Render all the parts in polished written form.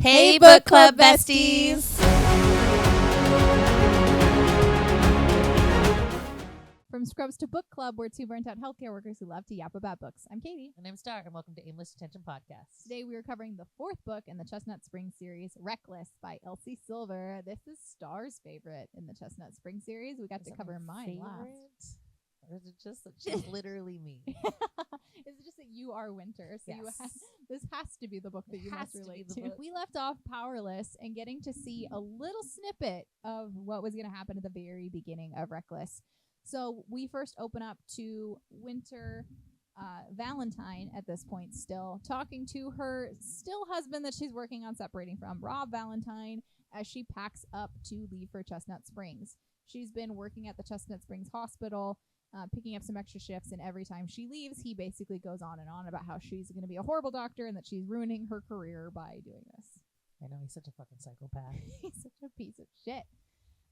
Hey, book club besties! From Scrubs to Book Club, we're two burnt-out healthcare workers who love to yap about books. I'm Katie. And I'm Star, and welcome to Aimless Detention Podcast. Today we are covering the fourth book in the Chestnut Spring series, Reckless by Elsie Silver. This is Star's favorite in the Chestnut Spring series. We got to cover mine last. Or is it just that she's literally me? Is it just that you are Winter? So Yes. This has to be the book that you Has must to be relate the to. book. We left off powerless and getting to see a little snippet of what was going to happen at the very beginning of Reckless. So we first open up to Winter Valentine at this point, still talking to her still husband that she's working on separating from, Rob Valentine, as she packs up to leave for Chestnut Springs. She's been working at the Chestnut Springs Hospital, picking up some extra shifts, and every time she leaves, he basically goes on and on about how she's going to be a horrible doctor and that she's ruining her career by doing this. I know, he's such a fucking psychopath. He's such a piece of shit.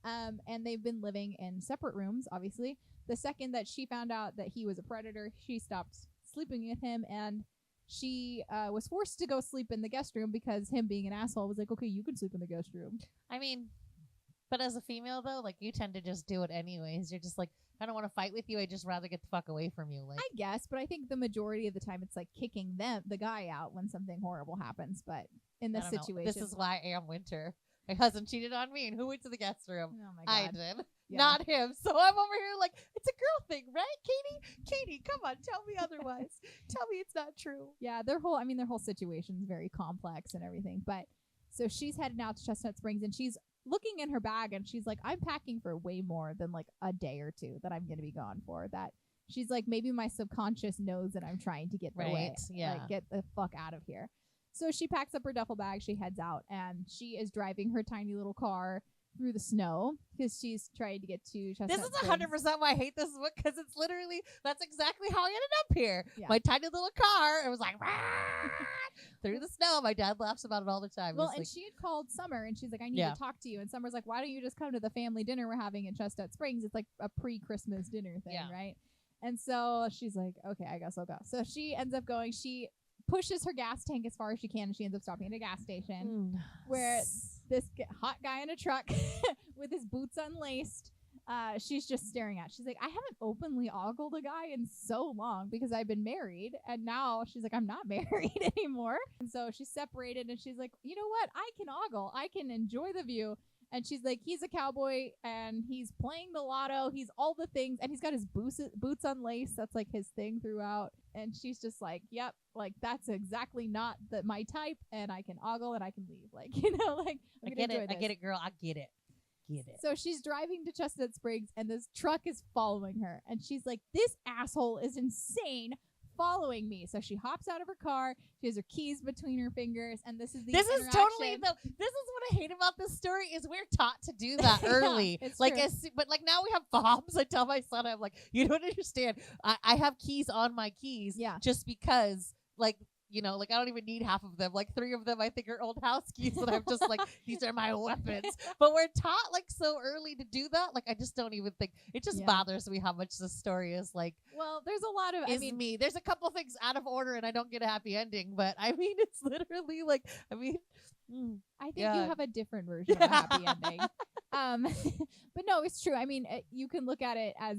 And they've been living in separate rooms, obviously. The second that she found out that he was a predator, she stopped sleeping with him, and she was forced to go sleep in the guest room because him being an asshole was like, okay, you can sleep in the guest room. I mean, but as a female, though, like, you tend to just do it anyways. You're just like, I don't want to fight with you. I'd just rather get the fuck away from you. Like, I guess, but I think the majority of the time it's like kicking the guy out when something horrible happens. But in this situation, this is why I am Winter. My husband cheated on me, and who went to the guest room? Oh my I God. did. Yeah. Not him. So I'm over here like, it's a girl thing, right, Katie? Katie, come on, tell me otherwise. Tell me it's not true. Yeah, their whole situation is very complex and everything. But so she's heading out to Chestnut Springs, and she's looking in her bag, and she's like, I'm packing for way more than like a day or two that I'm going to be gone for. That she's like, maybe my subconscious knows that I'm trying to get away. Yeah. Like, get the fuck out of here. So she packs up her duffel bag, she heads out, and she is driving her tiny little car through the snow because she's trying to get to Chestnut This is Springs. 100% why I hate this book, because it's literally, that's exactly how I ended up here. Yeah. My tiny little car, it was like, through the snow. My dad laughs about it all the time. Well, He's and like, she had called Summer, and she's like, I need Yeah. to talk to you. And Summer's like, why don't you just come to the family dinner we're having in Chestnut Springs? It's like a pre-Christmas dinner thing, Yeah. right? And so she's like, okay, I guess I'll go. So she ends up going. She pushes her gas tank as far as she can, and she ends up stopping at a gas station where this hot guy in a truck with his boots unlaced, she's just staring at. She's like, I haven't openly ogled a guy in so long because I've been married, and now she's like, I'm not married anymore. And so she's separated, and she's like, you know what? I can ogle. I can enjoy the view. And she's like, he's a cowboy, and he's playing the lotto. He's all the things, and he's got his boots unlaced. That's like his thing throughout. And she's just like, yep, like that's exactly not my type, and I can ogle and I can leave. Like, you know, like I get it, girl. I get it. Get it. So she's driving to Chestnut Springs, and this truck is following her, and she's like, this asshole is insane following me. So she hops out of her car. She has her keys between her fingers, and this is totally this is what I hate about this story is we're taught to do that early. it's like, true. but like now we have fobs. I tell my son, I'm like, you don't understand. I have keys on my keys, Yeah. just because, like, you know, like I don't even need half of them. Like 3 of them I think are old house keys, and I'm just like, these are my weapons. But we're taught like so early to do that. Like I just don't even think it just bothers me how much this story is like. Well, there's a lot of me. There's a couple things out of order, and I don't get a happy ending. But I mean, it's literally like, I mean. I think you have a different version of a happy ending. But no, it's true. I mean, you can look at it as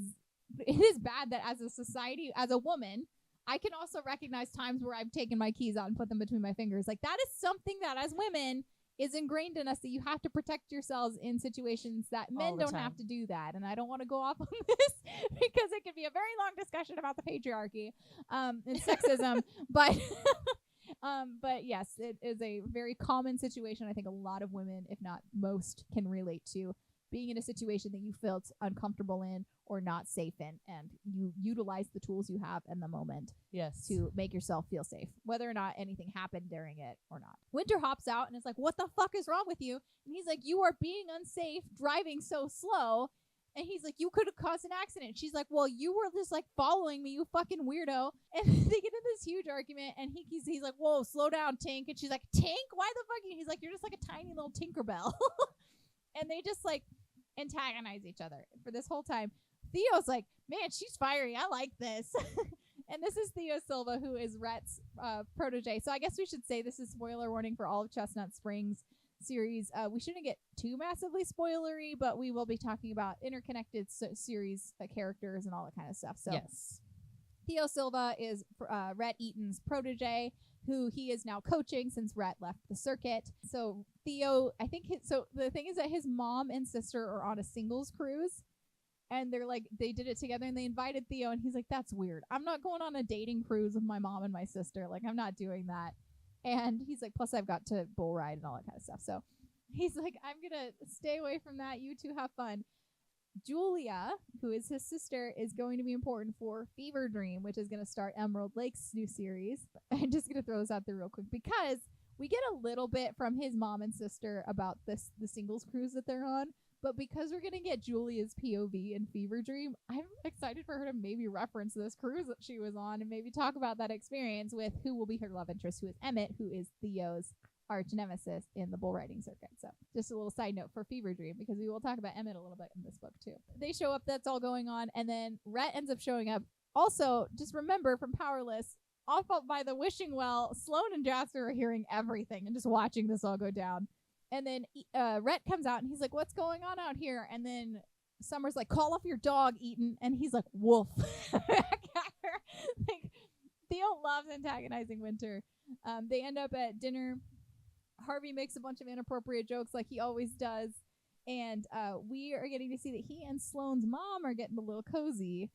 it is bad that as a society, as a woman, I can also recognize times where I've taken my keys out and put them between my fingers. Like that is something that as women is ingrained in us, that you have to protect yourselves in situations that men don't have to do that. And I don't want to go off on this because it could be a very long discussion about the patriarchy and sexism. But yes, it is a very common situation. I think a lot of women, if not most, can relate to being in a situation that you felt uncomfortable in or not safe in, and you utilize the tools you have in the moment to make yourself feel safe, whether or not anything happened during it or not. Winter hops out and is like, what the fuck is wrong with you? And he's like, you are being unsafe, driving so slow. And he's like, you could have caused an accident. She's like, well, you were just like following me, you fucking weirdo. And they get in this huge argument, and he's like, whoa, slow down, Tink. And she's like, Tink? Why the fuck? He's like, you're just like a tiny little Tinkerbell. And they just like antagonize each other for this whole time. Theo's like, man, she's fiery. I like this. And this is Theo Silva, who is Rhett's protege. So I guess we should say this is spoiler warning for all of Chestnut Springs series. We shouldn't get too massively spoilery, but we will be talking about interconnected series characters and all that kind of stuff. So yes. Theo Silva is Rhett Eaton's protege, who he is now coaching since Rhett left the circuit. So Theo, I think, so the thing is that his mom and sister are on a singles cruise, and they're like, they did it together, and they invited Theo, and he's like, that's weird. I'm not going on a dating cruise with my mom and my sister. Like, I'm not doing that. And he's like, plus I've got to bull ride and all that kind of stuff. So he's like, I'm going to stay away from that. You two have fun. Julia, who is his sister, is going to be important for Fever Dream, which is going to start Emerald Lake's new series. I'm just going to throw this out there real quick because we get a little bit from his mom and sister about the singles cruise that they're on. But because we're going to get Julia's POV in Fever Dream, I'm excited for her to maybe reference this cruise that she was on and maybe talk about that experience with who will be her love interest, who is Emmett, who is Theo's arch nemesis in the bull riding circuit. So just a little side note for Fever Dream, because we will talk about Emmett a little bit in this book too. They show up, that's all going on, and then Rhett ends up showing up. Also, just remember from Powerless, off by the wishing well, Sloane and Jasper are hearing everything and just watching this all go down. And then Rhett comes out and he's like, what's going on out here? And then Summer's like, call off your dog, Eaton. And he's like, woof. Back at her. Like, Theo loves antagonizing Winter. They end up at dinner. Harvey makes a bunch of inappropriate jokes like he always does. And we are getting to see that he and Sloane's mom are getting a little cozy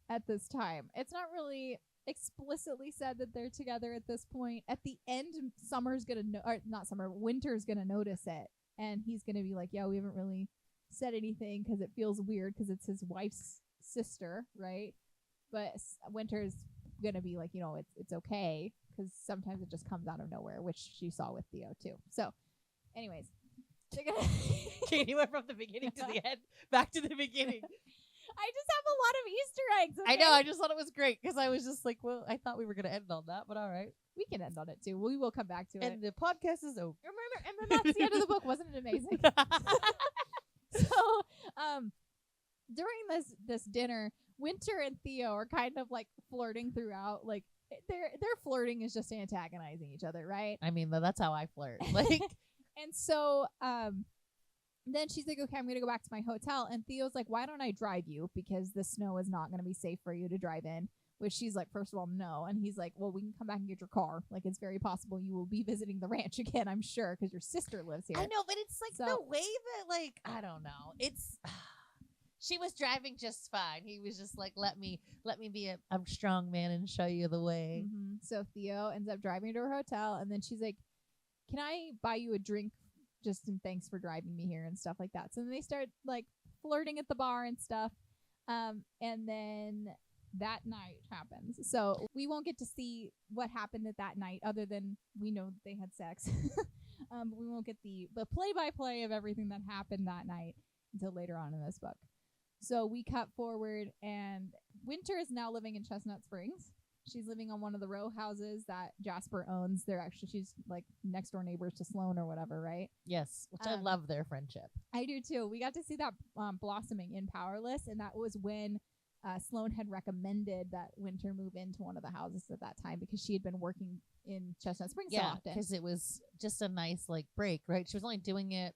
at this time. It's not really explicitly said that they're together at this point. At the end, Winter's gonna notice it, and he's gonna be like, yeah, we haven't really said anything because it feels weird because it's his wife's sister, right? But Winter's gonna be like, it's okay, because sometimes it just comes out of nowhere, which she saw with Theo too. So anyways, they're gonna Katie went from the beginning to the end back to the beginning. I just have a lot of Easter eggs. Okay? I know. I just thought it was great because I was just like, well, I thought we were going to end on that, but all right. We can end on it too. We will come back to it. And the podcast is over. And then that's the end of the book. Wasn't it amazing? So, during this dinner, Winter and Theo are kind of like flirting throughout. Like their flirting is just antagonizing each other, right? I mean, that's how I flirt. Like, and so, then she's like, okay, I'm going to go back to my hotel. And Theo's like, why don't I drive you? Because the snow is not going to be safe for you to drive in. Which she's like, first of all, no. And he's like, well, we can come back and get your car. Like, it's very possible you will be visiting the ranch again, I'm sure, because your sister lives here. I know, but it's like the way that, like, I don't know. It's, she was driving just fine. He was just like, let me be a strong man and show you the way. Mm-hmm. So Theo ends up driving to her hotel. And then she's like, can I buy you a drink just in thanks for driving me here and stuff like that. So then they start like flirting at the bar and stuff. And then that night happens. So we won't get to see what happened at that night other than we know they had sex. We won't get the play-by-play of everything that happened that night until later on in this book. So we cut forward and Winter is now living in Chestnut Springs. She's living on one of the row houses that Jasper owns. She's like next door neighbors to Sloane or whatever, right? Yes, which I love their friendship. I do too. We got to see that blossoming in Powerless, and that was when Sloane had recommended that Winter move into one of the houses at that time because she had been working in Chestnut Springs so often. Because it was just a nice like break, right? She was only doing it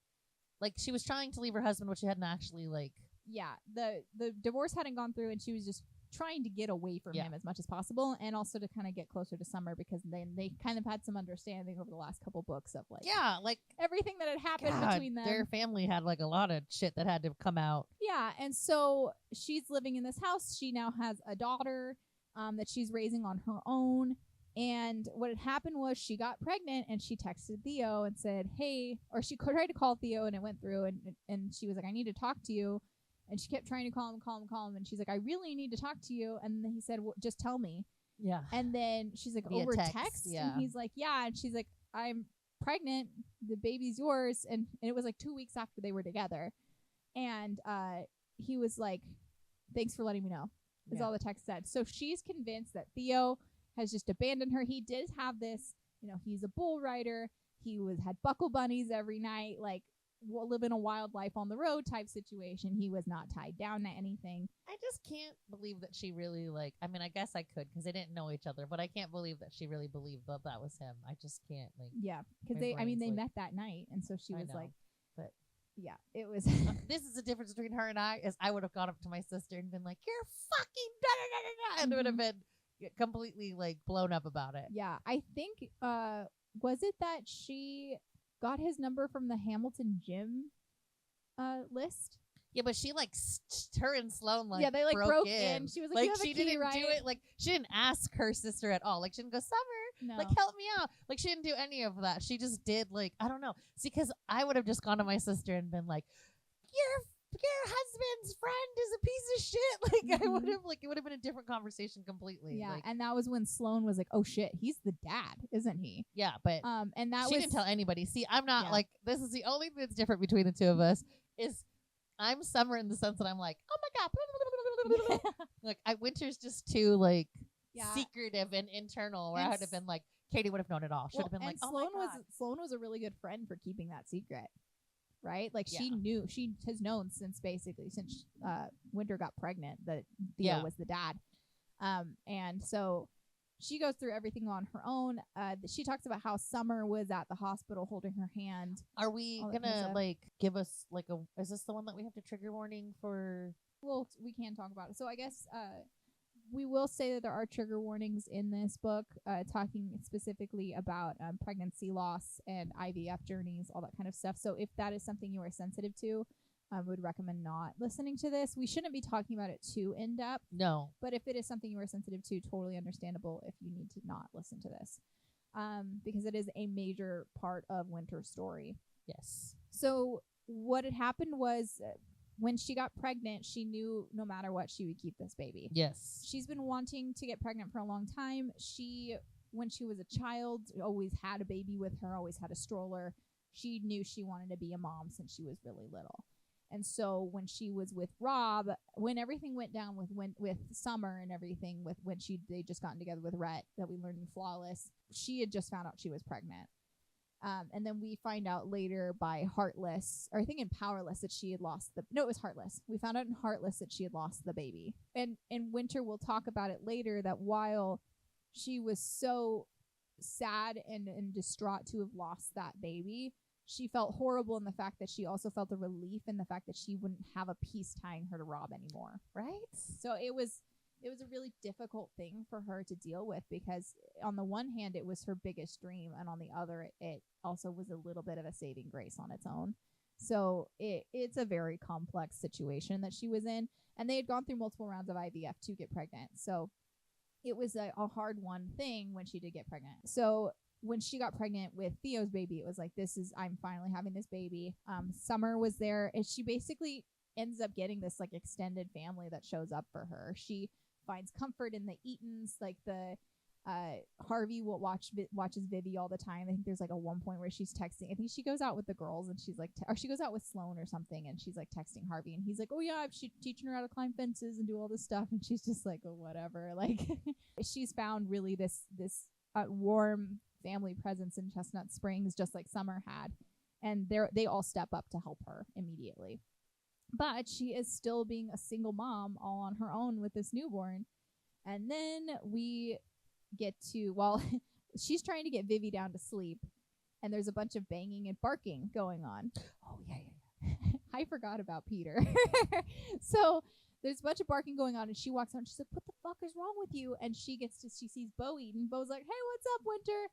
like she was trying to leave her husband, which she hadn't actually like. Yeah, the divorce hadn't gone through, and she was just trying to get away from him as much as possible, and also to kind of get closer to Summer because then they kind of had some understanding over the last couple books of like everything that had happened between them. Their family had like a lot of shit that had to come out. Yeah, and so she's living in this house. She now has a daughter that she's raising on her own. And what had happened was she got pregnant and she texted Theo and said, hey, or she tried to call Theo and it went through and she was like, I need to talk to you. And she kept trying to call him. And she's like, I really need to talk to you. And then he said, well, just tell me. Yeah. And then she's like, over text? Yeah. And he's like, yeah. And she's like, I'm pregnant. The baby's yours. And it was like 2 weeks after they were together. And he was like, thanks for letting me know, is all the text said. So she's convinced that Theo has just abandoned her. He did have this, he's a bull rider. He had buckle bunnies every night. Like, living a wild life on the road type situation. He was not tied down to anything. I just can't believe that she really like. I mean, I guess I could because they didn't know each other, but I can't believe that she really believed that that was him. I just can't like. Yeah, because they met that night, and so she was like, but yeah, it was. This is the difference between her and I. Is I would have gone up to my sister and been like, "You're fucking da da da da," and it would have been completely like blown up about it. Yeah, I think was it that she got his number from the Hamilton gym list? Yeah, but she like her and Sloan like they like broke in. She was like, you have she a key, didn't right? do it. Like she didn't ask her sister at all. Like she didn't go, Summer, No. like help me out. Like she didn't do any of that. She just did like I don't know. See, because I would have just gone to my sister and been like, your husband's friend is a piece of shit. Like I would have like it would have been a different conversation completely. Yeah, like, and that was when Sloan was like, "Oh shit, he's the dad, isn't he?" Yeah, but and that she didn't tell anybody. See, I'm not like this is the only thing that's different between the two of us is I'm Summer in the sense that I'm like, oh my god, like Winter's just too like secretive and internal. Where I would have been like, Katie would have known it all. Should have been like, Sloan was a really good friend for keeping that secret. Right? Like she has known since Winter got pregnant that Theo was the dad. And so she goes through everything on her own. She talks about how Summer was at the hospital holding her hand. Are we gonna like give us like is this the one that we have to trigger warning for? Well, we can talk about it. So I guess we will say that there are trigger warnings in this book, talking specifically about pregnancy loss and IVF journeys, all that kind of stuff. So if that is something you are sensitive to, I would recommend not listening to this. We shouldn't be talking about it too in depth. No. But if it is something you are sensitive to, totally understandable if you need to not listen to this. Because it is a major part of Winter's story. Yes. So what had happened was when she got pregnant, she knew no matter what, she would keep this baby. Yes. She's been wanting to get pregnant for a long time. When she was a child, always had a baby with her, always had a stroller. She knew she wanted to be a mom since she was really little. And so when she was with Rob, when everything went down with Summer and everything, when they just gotten together with Rhett that we learned in Flawless, she had just found out she was pregnant. And then we find out later by Heartless, or I think in Powerless, that she had lost it was Heartless. We found out in Heartless that she had lost the baby. And Winter will talk about it later, that while she was so sad and distraught to have lost that baby, she felt horrible in the fact that she also felt a relief in the fact that she wouldn't have a piece tying her to Rob anymore. Right? So it was a really difficult thing for her to deal with, because on the one hand, it was her biggest dream, and on the other, it also was a little bit of a saving grace on its own. So it's a very complex situation that she was in, and they had gone through multiple rounds of IVF to get pregnant. So it was a hard one thing when she did get pregnant. So when she got pregnant with Theo's baby, it was like, I'm finally having this baby. Summer was there, and she basically ends up getting this like extended family that shows up for her. She finds comfort in the Eatons, like the Harvey watches Vivi all the time. I think there's like a one point where she's texting. I think she goes out with the girls and she's like, or she goes out with Sloan or something, and she's like texting Harvey, and he's like, oh yeah, she's teaching her how to climb fences and do all this stuff, and she's just like, oh whatever. Like she's found really this warm family presence in Chestnut Springs, just like Summer had, and they all step up to help her immediately. But she is still being a single mom all on her own with this newborn. And then we get to, she's trying to get Vivi down to sleep, and there's a bunch of banging and barking going on. Oh, yeah. I forgot about Peter. So there's a bunch of barking going on, and she walks out, and she's like, what the fuck is wrong with you? And she sees Bo eating. Bo's like, hey, what's up, Winter?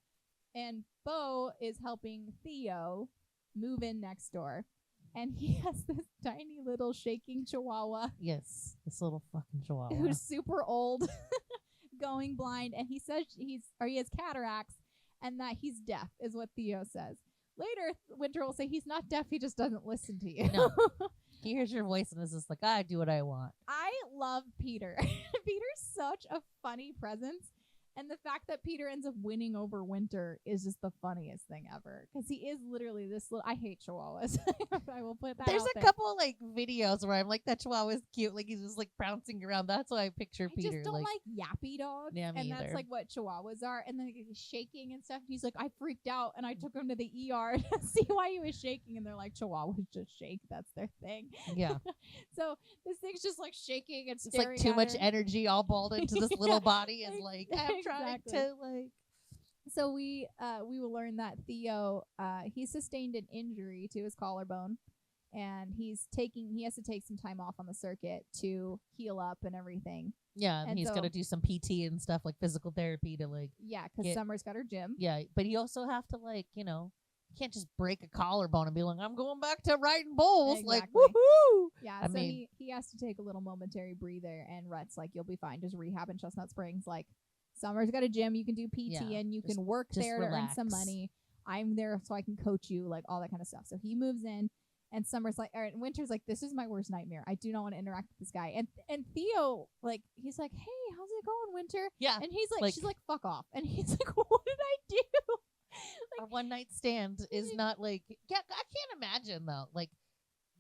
And Bo is helping Theo move in next door. And he has this tiny little shaking chihuahua. Yes, this little fucking chihuahua. Who's super old, going blind. And he says he has cataracts and that he's deaf, is what Theo says. Later, Winter will say he's not deaf, he just doesn't listen to you. No. He hears your voice and is just like, I do what I want. I love Peter. Peter's such a funny presence. And the fact that Peter ends up winning over Winter is just the funniest thing ever. Because he is literally this little... I hate chihuahuas. I will put that There's out a there. couple like videos where I'm like, that chihuahua's cute. Like he's just like bouncing around. That's why I picture Peter. I just don't like yappy dogs. Yeah, me and either. That's like what chihuahuas are. And then he's shaking and stuff. He's like, I freaked out and I took him to the ER to see why he was shaking. And they're like, chihuahuas just shake. That's their thing. Yeah. So this thing's just like shaking and It's staring like too at much her. energy all balled into this little body and like, I'm Exactly. trying to like. So we will learn that Theo he sustained an injury to his collarbone, and he has to take some time off on the circuit to heal up and everything. Yeah, and he's so, gonna do some PT and stuff like physical therapy to like. Yeah, because Summer's got her gym. Yeah, but you also have to like can't just break a collarbone and be like, I'm going back to riding bulls. Exactly. Like woohoo. Yeah, he has to take a little momentary breather, and Rhett's like, you'll be fine. Just rehab in Chestnut Springs. Like, Summer's got a gym. You can do PT and you can work there to earn some money. I'm there so I can coach you, like all that kind of stuff. So he moves in, and Summer's like, or Winter's like, this is my worst nightmare. I do not want to interact with this guy. And Theo, like, he's like, hey, how's it going, Winter? Yeah. And he's like she's like, fuck off. And he's like, what did I do? Our one night stand is not like, I can't imagine though. Like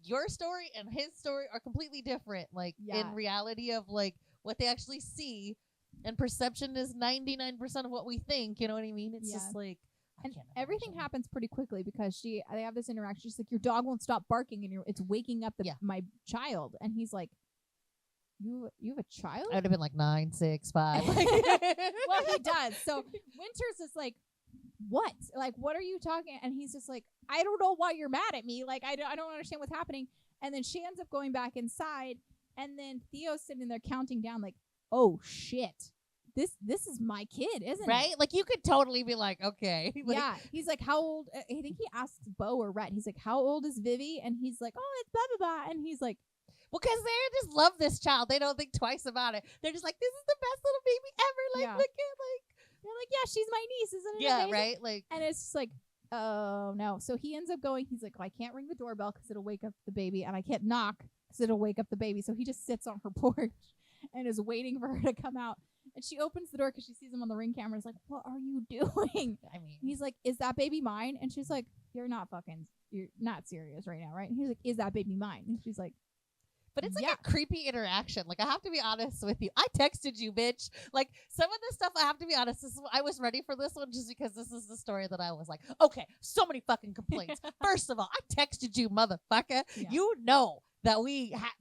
your story and his story are completely different. Like in reality of like what they actually see, and perception is 99% of what we think. You know what I mean? It's just like, and everything happens pretty quickly because they have this interaction. She's like, your dog won't stop barking and it's waking up my child. And he's like, you have a child? I'd have been like 9, 6, 5. Well, he does. So Winter's just like, what? Like, what are you talking? And he's just like, I don't know why you're mad at me. Like, I don't understand what's happening. And then she ends up going back inside. And then Theo's sitting there counting down like, oh, shit. This is my kid, isn't it? Right? Like, you could totally be like, okay. Like, yeah. He's like, how old? I think he asks Bo or Rhett. He's like, how old is Vivi? And he's like, oh, it's blah, blah, blah. And he's like, well, because they just love this child. They don't think twice about it. They're just like, this is the best little baby ever. Like, look at, like. They're like, yeah, she's my niece. Isn't it amazing? Right? Like, and it's just like, oh, no. So he ends up going, he's like, well, I can't ring the doorbell because it'll wake up the baby. And I can't knock because it'll wake up the baby. So he just sits on her porch and is waiting for her to come out. And she opens the door because she sees him on the Ring camera. Is like, what are you doing? I mean, he's like, is that baby mine? And she's like, you're not serious right now, right? And he's like, is that baby mine? And she's like, but it's like a creepy interaction. Like, I have to be honest with you. I texted you, bitch. Like, some of this stuff, I have to be honest. I was ready for this one just because this is the story that I was like, okay, so many fucking complaints. First of all, I texted you, motherfucker. Yeah. You know that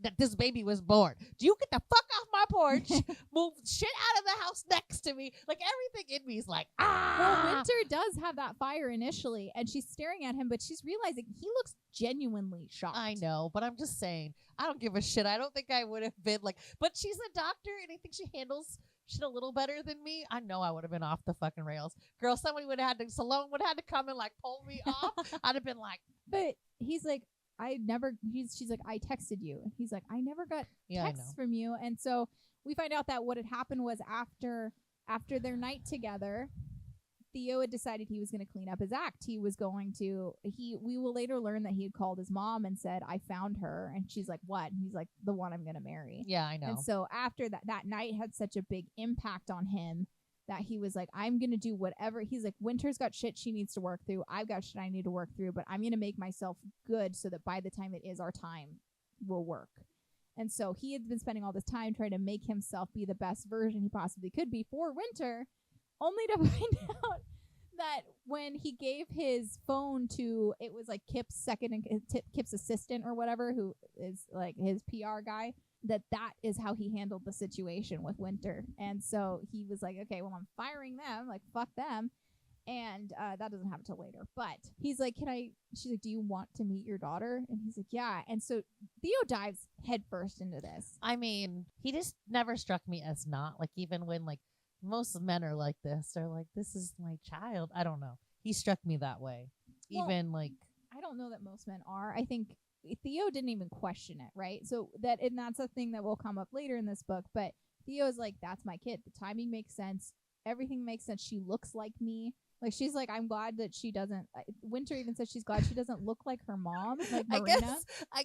that this baby was born. Do you get the fuck off my porch? Move shit out of the house next to me. Like, everything in me is like, ah. Well, Winter does have that fire initially, and she's staring at him, but she's realizing he looks genuinely shocked. I know, but I'm just saying, I don't give a shit. I don't think I would have been like, but she's a doctor, and I think she handles shit a little better than me. I know I would have been off the fucking rails. Girl, somebody Salome would have had to come and like pull me off. I'd have been like, but he's like, she's like, I texted you. And he's like, I never got texts from you. And so we find out that what had happened was after their night together, Theo had decided he was going to clean up his act. He was going to, we will later learn that he had called his mom and said, I found her. And she's like, what? And he's like, the one I'm going to marry. Yeah, I know. And so after that night had such a big impact on him that he was like, I'm going to do whatever. He's like, Winter's got shit she needs to work through. I've got shit I need to work through, but I'm going to make myself good so that by the time it is our time, we'll work. And so he had been spending all this time trying to make himself be the best version he possibly could be for Winter, only to find out that when he gave his phone to, it was like Kip's Kip's assistant or whatever, who is like his PR guy, that is how he handled the situation with Winter. And so he was like, okay, well, I'm firing them, like, fuck them. And that doesn't happen until later. But he's like, she's like, do you want to meet your daughter? And he's like, yeah. And so Theo dives headfirst into this. I mean, he just never struck me as not. Like, even when, like, most men are like this. They're like, this is my child. I don't know. He struck me that way. Well, even, like... I don't know that most men are. I think Theo didn't even question it, right? So that's a thing that will come up later in this book. But Theo's like, that's my kid. The timing makes sense. Everything makes sense. She looks like me. Like, she's like, I'm glad that she doesn't. Winter even says she's glad she doesn't look like her mom, like I Marina.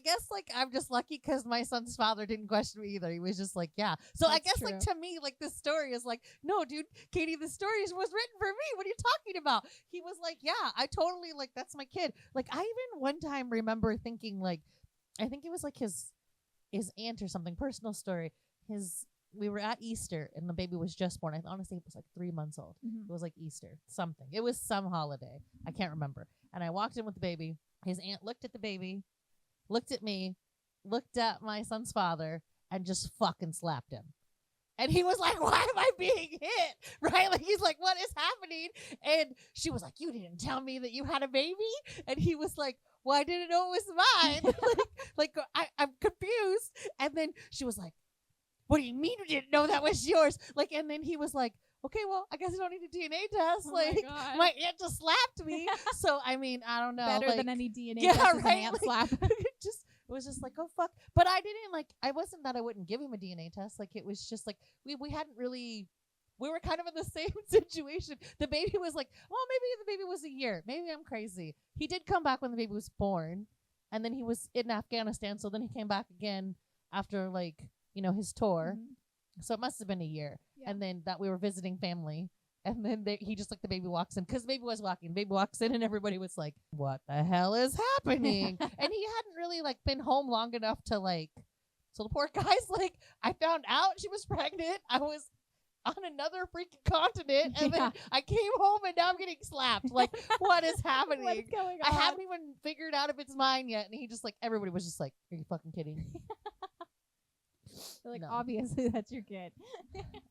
guess, like, I'm just lucky because my son's father didn't question me either. He was just like, yeah. So I guess, like, to me, like, this story is like, no, dude, Katie, the story was written for me. What are you talking about? He was like, yeah, I totally, like, that's my kid. Like, I even one time remember thinking, like, I think it was like his aunt or something, personal story. We were at Easter and the baby was just born. I honestly it was like 3 months old. It was like Easter, something. It was some holiday. I can't remember. And I walked in with the baby. His aunt looked at the baby, looked at me, looked at my son's father, and just fucking slapped him. And he was like, why am I being hit? Right? Like, he's like, what is happening? And she was like, you didn't tell me that you had a baby? And he was like, well, I didn't know it was mine. I'm confused. And then she was like, what do you mean you didn't know that was yours? Like, and then he was like, okay, well, I guess I don't need a DNA test. My aunt just slapped me. So, I mean, I don't know. Better than any DNA test is an aunt slap. It was just like, oh, fuck. But I didn't, like, I wasn't that I wouldn't give him a DNA test. Like, it was just like, we hadn't really, we were kind of in the same situation. The baby was like, well, maybe the baby was a year. Maybe I'm crazy. He did come back when the baby was born. And then he was in Afghanistan. So then he came back again after, like, his tour. So it must have been a year. Yeah. And then that we were visiting family. And then he just, like, the baby walks in. Because the baby was walking. The baby walks in and everybody was like, what the hell is happening? And he hadn't really, like, been home long enough to, like, so the poor guy's like, I found out she was pregnant. I was on another freaking continent. And then I came home and now I'm getting slapped. Like, what is happening? What's going on? I haven't even figured out if it's mine yet. And he just, like, everybody was just like, are you fucking kidding? They're like, no. Obviously that's your kid.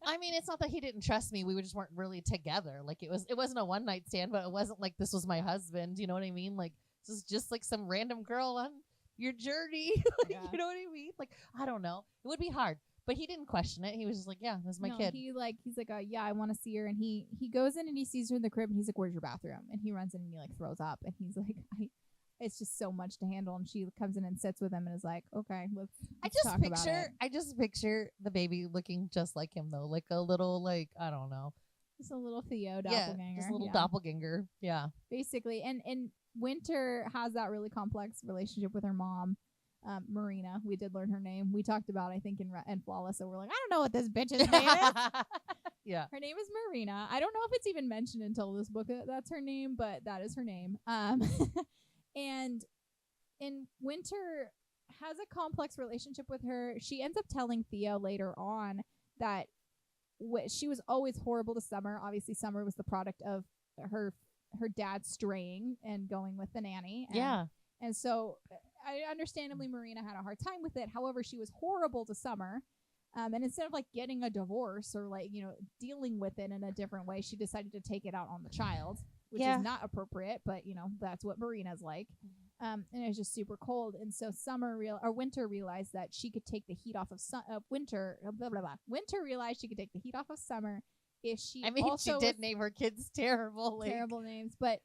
I mean, it's not that he didn't trust me. We just weren't really together. Like, it wasn't a one night stand, but it wasn't like this was my husband. You know what I mean? Like, this is just like some random girl on your journey. You know what I mean? Like, I don't know. It would be hard, but he didn't question it. He was just like, yeah, that's my kid. He's like, yeah, I want to see her. And he goes in and he sees her in the crib and he's like, where's your bathroom? And he runs in and he, like, throws up and he's like, it's just so much to handle. And she comes in and sits with him and is like, okay, let's talk about it. I just picture the baby looking just like him though. Like a little, like, I don't know. Just a little Theo doppelganger. Yeah, just a little doppelganger. Yeah. Basically. And Winter has that really complex relationship with her mom, Marina. We did learn her name. We talked about, I think, in Flawless. So we're like, I don't know what this bitch's name is. Yeah. Her name is Marina. I don't know if it's even mentioned until this book that's her name, but that is her name. And Winter has a complex relationship with her. She ends up telling Theo later on that she was always horrible to Summer. Obviously, Summer was the product of her dad straying and going with the nanny. And so, understandably, Marina had a hard time with it. However, she was horrible to Summer. And instead of, like, getting a divorce or, like, dealing with it in a different way, she decided to take it out on the child. Which is not appropriate, but that's what Marina's like. And it was just super cold, and so Winter realized that she could take the heat off of Winter. Winter realized she could take the heat off of Summer if she. I mean, she did name her kids terrible names, but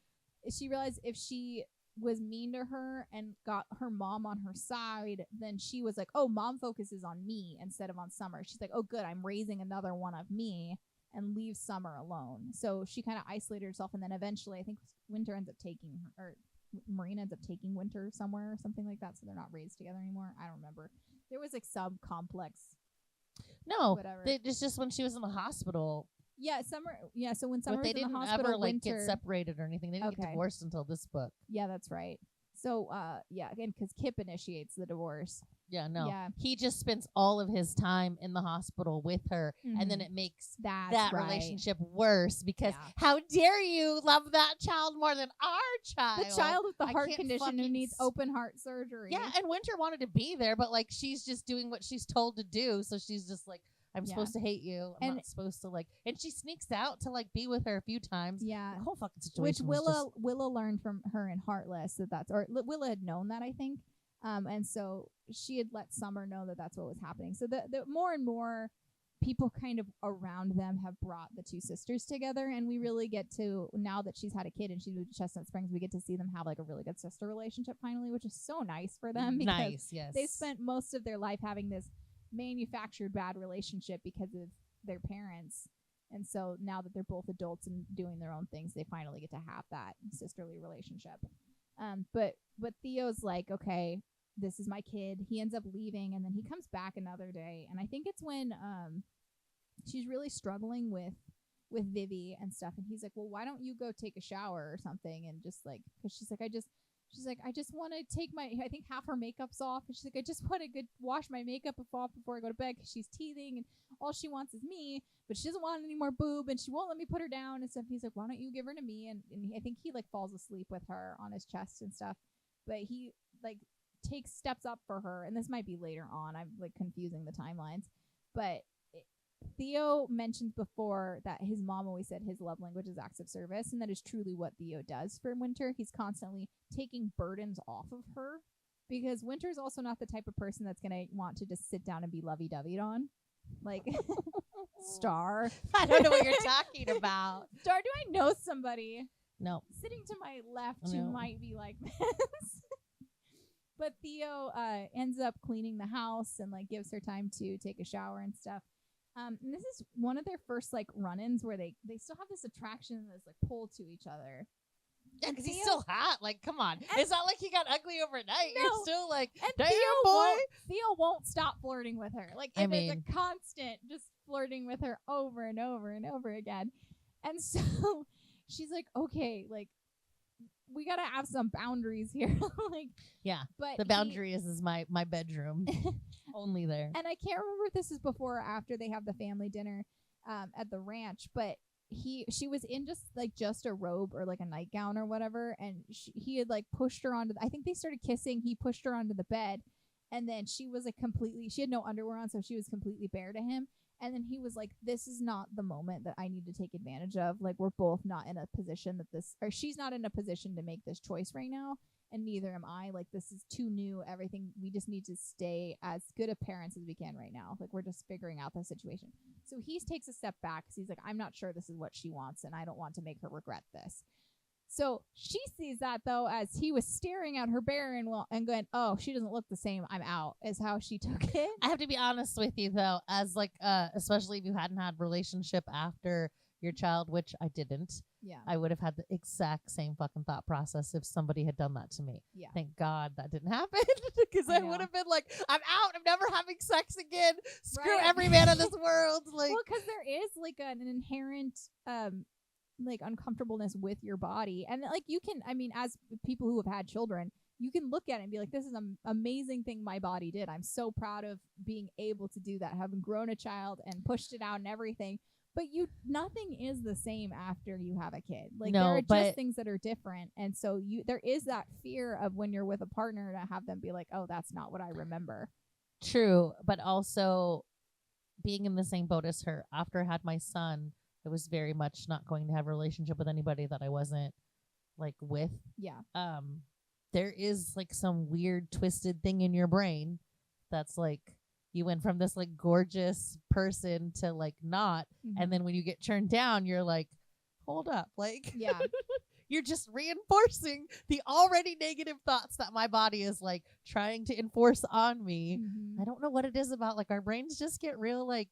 she realized if she was mean to her and got her mom on her side, then she was like, "Oh, mom focuses on me instead of on Summer." She's like, "Oh, good, I'm raising another one of me." And leave Summer alone. So she kind of isolated herself, and then eventually I think Winter ends up taking her, or Marina ends up taking Winter somewhere or something like that, so they're not raised together anymore. I don't remember. There was, like, some complex. No, whatever. It's just when she was in the hospital. Yeah, Summer. Yeah, so when Summer was in the hospital, they didn't ever, like, get separated or anything. They didn't get divorced until this book. Yeah, that's right. So, again, because Kip initiates the divorce. Yeah, no. Yeah. He just spends all of his time in the hospital with her, and then it makes that relationship worse because how dare you love that child more than our child? The child with the heart condition who needs open heart surgery. Yeah, and Winter wanted to be there, but, like, she's just doing what she's told to do, so she's just like, I'm supposed to hate you. I'm not supposed to, like, and she sneaks out to, like, be with her a few times. Yeah. The whole fucking situation. Which Willa learned from her in Heartless or Willa had known that, I think. And so she had let Summer know that that's what was happening. So the more and more people kind of around them have brought the two sisters together, and we really get to, now that she's had a kid and she moved to Chestnut Springs, we get to see them have, like, a really good sister relationship finally, which is so nice for them. Nice, yes. They spent most of their life having this manufactured bad relationship because of their parents, And so now that they're both adults and doing their own things, they finally get to have that sisterly relationship. But Theo's like, okay, this is my kid. He ends up leaving, and then he comes back another day. And I think it's when she's really struggling with Vivi and stuff. And he's like, well, why don't you go take a shower or something? And just like, because she's like, I just want to take I think half her makeup's off. And she's like, I just want to wash my makeup off before I go to bed because she's teething and all she wants is me, but she doesn't want any more boob and she won't let me put her down and stuff. And he's like, why don't you give her to me? And I think he like falls asleep with her on his chest and stuff. But he like takes steps up for her. And this might be later on. I'm like confusing the timelines. But Theo mentioned before that his mom always said his love language is acts of service, and that is truly what Theo does for Winter. He's constantly taking burdens off of her, because Winter's also not the type of person that's going to want to just sit down and be lovey-doveyed on. Like, Star. I don't know what you're talking about. Star, do I know somebody? No. Sitting to my left who might be like this. But Theo ends up cleaning the house and like gives her time to take a shower and stuff. And this is one of their first like run-ins where they still have this attraction, this like pull to each other. Yeah, because he's still hot. Like, come on. It's not like he got ugly overnight. No. You're still like, and damn, Theo won't stop flirting with her. Like, it is a constant just flirting with her over and over and over again. And so she's like, okay, like, we gotta have some boundaries here. Like, yeah, but the boundary is my bedroom. Only there. And I can't remember if this is before or after they have the family dinner at the ranch, but she was in just a robe or like a nightgown or whatever, and he had like pushed her onto I think they started kissing. He pushed her onto the bed, and then she was like she had no underwear on, so she was completely bare to him. And then he was like, this is not the moment that I need to take advantage of. Like, we're both not in a position she's not in a position to make this choice right now. And neither am I. Like, this is too new. Everything, we just need to stay as good of parents as we can right now. Like, we're just figuring out the situation. So he takes a step back because he's like, I'm not sure this is what she wants, and I don't want to make her regret this. So she sees that, though, as he was staring at her bare and going, oh, she doesn't look the same, I'm out, is how she took it. I have to be honest with you, though, as like, especially if you hadn't had relationship after your child, which I didn't. Yeah. I would have had the exact same fucking thought process if somebody had done that to me. Yeah. Thank God that didn't happen, because I would have been like, I'm out. I'm never having sex again. Screw every man in this world. Like, well, because there is like an inherent like uncomfortableness with your body, and like you can, I mean, as people who have had children, you can look at it and be like, this is an amazing thing my body did. I'm so proud of being able to do that, having grown a child and pushed it out and everything. But nothing is the same after you have a kid. Like, there are just things that are different. And so there is that fear of when you're with a partner to have them be like, oh, that's not what I remember. True. But also being in the same boat as her, after I had my son, I was very much not going to have a relationship with anybody that I wasn't like with. Yeah. There is like some weird twisted thing in your brain that's like, you went from this like gorgeous person to like not. Mm-hmm. And then when you get turned down, you're like, hold up. Like, yeah, you're just reinforcing the already negative thoughts that my body is like trying to enforce on me. Mm-hmm. I don't know what it is about, like, our brains just get real, like,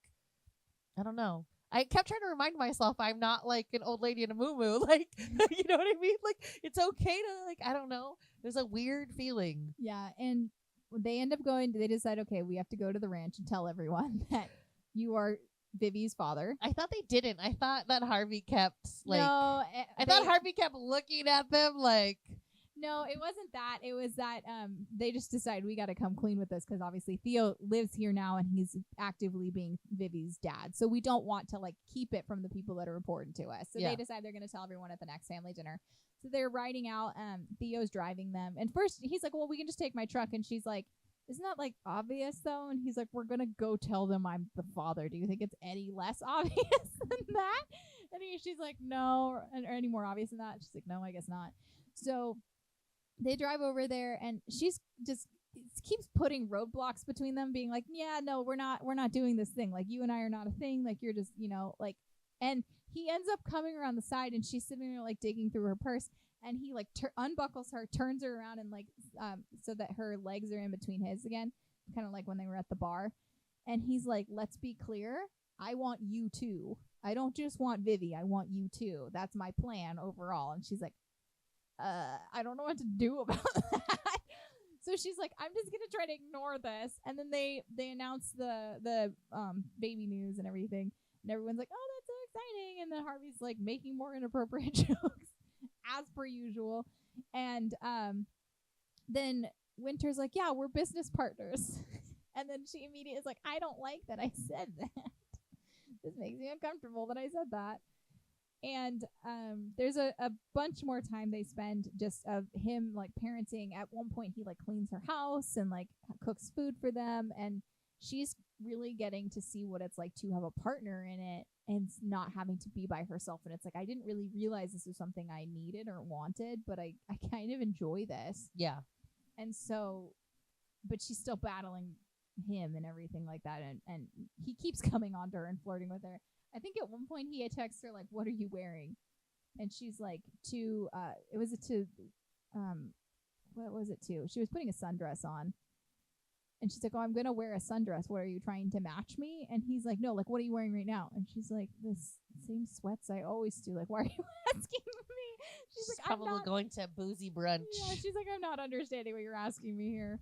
I don't know. I kept trying to remind myself I'm not like an old lady in a moo-moo. Like, you know what I mean? Like, it's okay to, like, I don't know. There's a weird feeling. Yeah. And they end up they decide, okay, we have to go to the ranch and tell everyone that you are Vivi's father. I thought they didn't. I thought that Harvey kept, like, no, I thought Harvey kept looking at them like. No, it wasn't that. It was that they just decided we got to come clean with this, because obviously Theo lives here now and he's actively being Vivi's dad. So we don't want to like keep it from the people that are important to us. So they decide they're going to tell everyone at the next family dinner. So they're riding out. Theo's driving them. And first he's like, well, we can just take my truck. And she's like, isn't that like obvious though? And he's like, we're going to go tell them I'm the father. Do you think it's any less obvious than that? And she's like, no. Or any more obvious than that? She's like, no, I guess not. So they drive over there, and she's just keeps putting roadblocks between them, being like, yeah, no, we're not doing this thing. Like, you and I are not a thing. Like, you're just, like, and he ends up coming around the side, and she's sitting there like digging through her purse, and he like unbuckles her, turns her around, and like, so that her legs are in between his again, kind of like when they were at the bar. And he's like, let's be clear. I want you too. I don't just want Vivi, I want you too. That's my plan overall. And she's like, I don't know what to do about that. So she's like, I'm just gonna try to ignore this. And then they announce the baby news and everything, and everyone's like, oh, that's so exciting. And then Harvey's like making more inappropriate jokes as per usual. And then Winter's like, yeah, we're business partners. And then she immediately is like, I don't like that I said that. This makes me uncomfortable that I said that. And there's a bunch more time they spend just of him like parenting. At one point he like cleans her house and like cooks food for them, and she's really getting to see what it's like to have a partner in it and not having to be by herself. And it's like, I didn't really realize this was something I needed or wanted, but I kind of enjoy this. Yeah. And so, but she's still battling him and everything like that, and he keeps coming on to her and flirting with her. I think at one point he texts her like, what are you wearing? And she's like, what was it to? She was putting a sundress on. And she's like, oh, I'm going to wear a sundress. What, are you trying to match me? And he's like, no, like, what are you wearing right now? And she's like, this same sweats I always do. Like, why are you asking me? She's like, probably going to boozy brunch. Yeah, she's like, I'm not understanding what you're asking me here.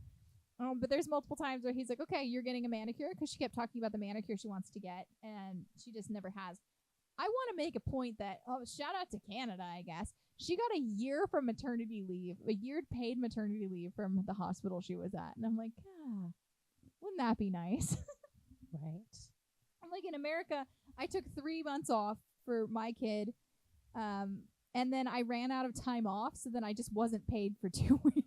But there's multiple times where he's like, okay, you're getting a manicure, because she kept talking about the manicure she wants to get, and she just never has. I want to make a point that, shout out to Canada, I guess. She got a year from maternity leave, a year paid maternity leave from the hospital she was at. And I'm like, wouldn't that be nice? Right. I'm like, in America, I took 3 months off for my kid, and then I ran out of time off, so then I just wasn't paid for 2 weeks.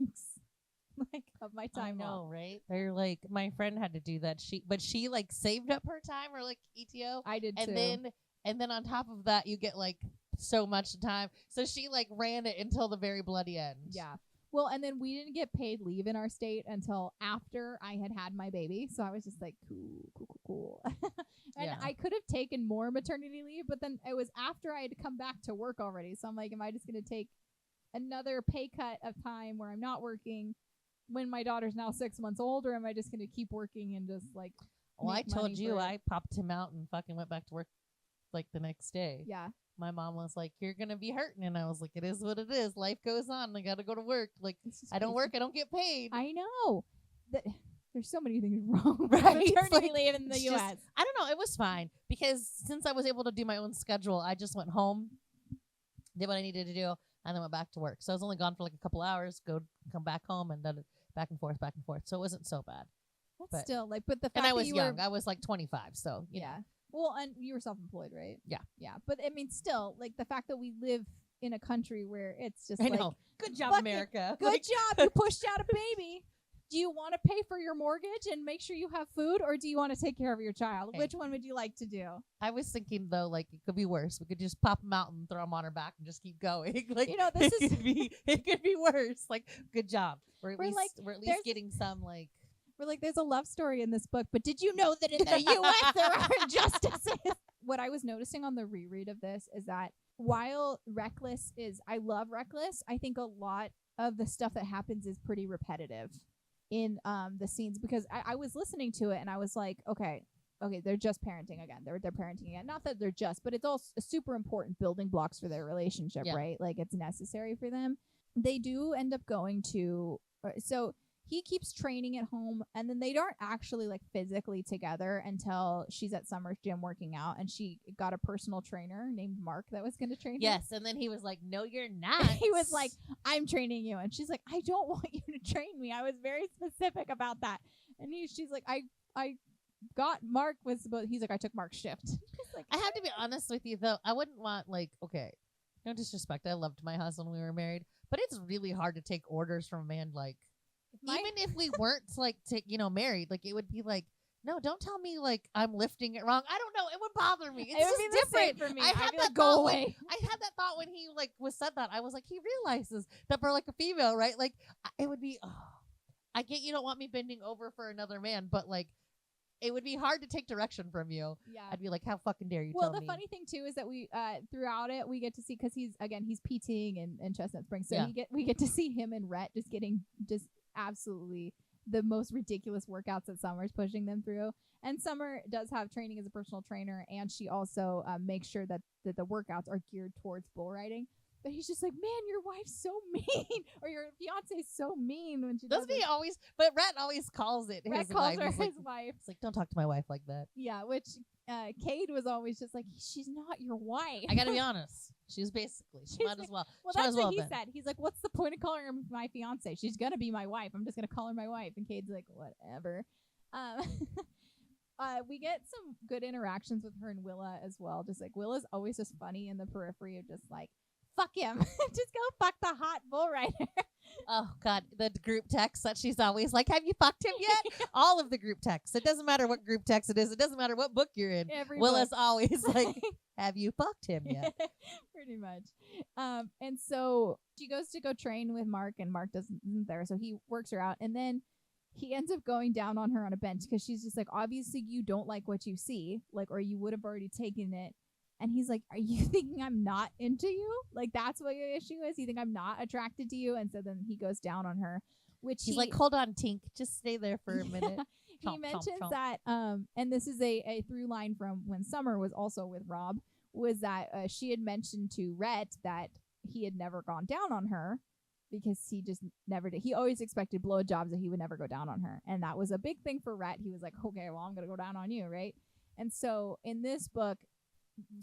Like of my time off. Right? They're like, my friend had to do that. She like saved up her time or like ETO. I did and too. And then on top of that, you get like so much time. So she like ran it until the very bloody end. Yeah. Well, and then we didn't get paid leave in our state until after I had my baby. So I was just like, cool. And I could have taken more maternity leave, but then it was after I had come back to work already. So I'm like, am I just going to take another pay cut of time where I'm not working when my daughter's now 6 months old, or am I just going to keep working and just like, well, I told you I popped him out and fucking went back to work like the next day. Yeah. My mom was like, you're going to be hurting. And I was like, it is what it is. Life goes on. I got to go to work. Like, I don't work. I don't get paid. I know. There's so many things wrong with right? maternity leave in the U.S. I don't know. It was fine because since I was able to do my own schedule, I just went home, did what I needed to do, and then went back to work. So I was only gone for like a couple hours, come back home, and done it back and forth. So it wasn't so bad. That's still like, but the fact and I was that young. I was like 25, so you know. Well, and you were self-employed, right? Yeah. Yeah. But I mean, still, like the fact that we live in a country where it's just I know. Good job, America. Good job. You pushed out a baby. Do you want to pay for your mortgage and make sure you have food, or do you want to take care of your child? Which one would you like to do? I was thinking though, like it could be worse. We could just pop them out and throw them on her back and just keep going. Like it could be worse. Like good job. We're at least getting some like. We're like, there's a love story in this book, but did you know that in the U.S. there are injustices? What I was noticing on the reread of this is that while I love Reckless, I think a lot of the stuff that happens is pretty repetitive in the scenes, because I was listening to it and I was like, okay, they're just parenting again. They're parenting again. Not that they're just, but it's all super important building blocks for their relationship, right? Like it's necessary for them. They do end up going to, so he keeps training at home, and then they aren't actually like physically together until she's at Summer's gym working out, and she got a personal trainer named Mark that was going to train her. Yes, and then he was like, no, you're not. He was like, I'm training you. And she's like, I don't want you to train me. I was very specific about that. And she's like, I got Mark he's like, I took Mark's shift. Like, I have to be honest with you, though. I wouldn't want no disrespect. I loved my husband when we were married, but it's really hard to take orders from a man like, even if we weren't like married, like it would be like, no, don't tell me like I'm lifting it wrong. I don't know. It would bother me. It's just different for me. I had that go away. I had that thought when he like said that. I was like, he realizes that for like a female, right? Like it would be. I get you don't want me bending over for another man, but like it would be hard to take direction from you. Yeah, I'd be like, how fucking dare you? Well, the funny thing too is that we throughout it we get to see, because he's PTing in Chestnut Springs, so we get to see him and Rhett just getting absolutely the most ridiculous workouts that Summer's pushing them through. And Summer does have training as a personal trainer, and she also makes sure that the workouts are geared towards bull riding. But he's just like, man, your wife's so mean, or your fiance's so mean when she doesn't. He always? But Rhett always calls it Rhett his calls wife. her He's his like, wife. It's like, don't talk to my wife like that. Yeah, which Cade was always just like, she's not your wife. I gotta be honest. She was basically. She might as well. Well, that's what he said. He's like, what's the point of calling her my fiance? She's gonna be my wife. I'm just gonna call her my wife. And Cade's like, whatever. We get some good interactions with her and Willa as well. Just like Willa's always just funny in the periphery of just like, fuck him. Just go fuck the hot bull rider. Oh, God. The group text that she's always like, have you fucked him yet? All of the group texts. It doesn't matter what group text it is. It doesn't matter what book you're in. Willa's always like, have you fucked him yet? Pretty much. And so she goes to go train with Mark, and Mark isn't there. So he works her out. And then he ends up going down on her on a bench because she's just like, obviously you don't like what you see, like, or you would have already taken it. And he's like, are you thinking I'm not into you? Like, that's what your issue is? You think I'm not attracted to you? And so then he goes down on her, which he's like, hold on, Tink. Just stay there for a minute. He mentions that, and this is a through line from when Summer was also with Rob, was that she had mentioned to Rhett that he had never gone down on her because he just never did. He always expected blowjobs, that he would never go down on her. And that was a big thing for Rhett. He was like, okay, well, I'm going to go down on you, right? And so in this book,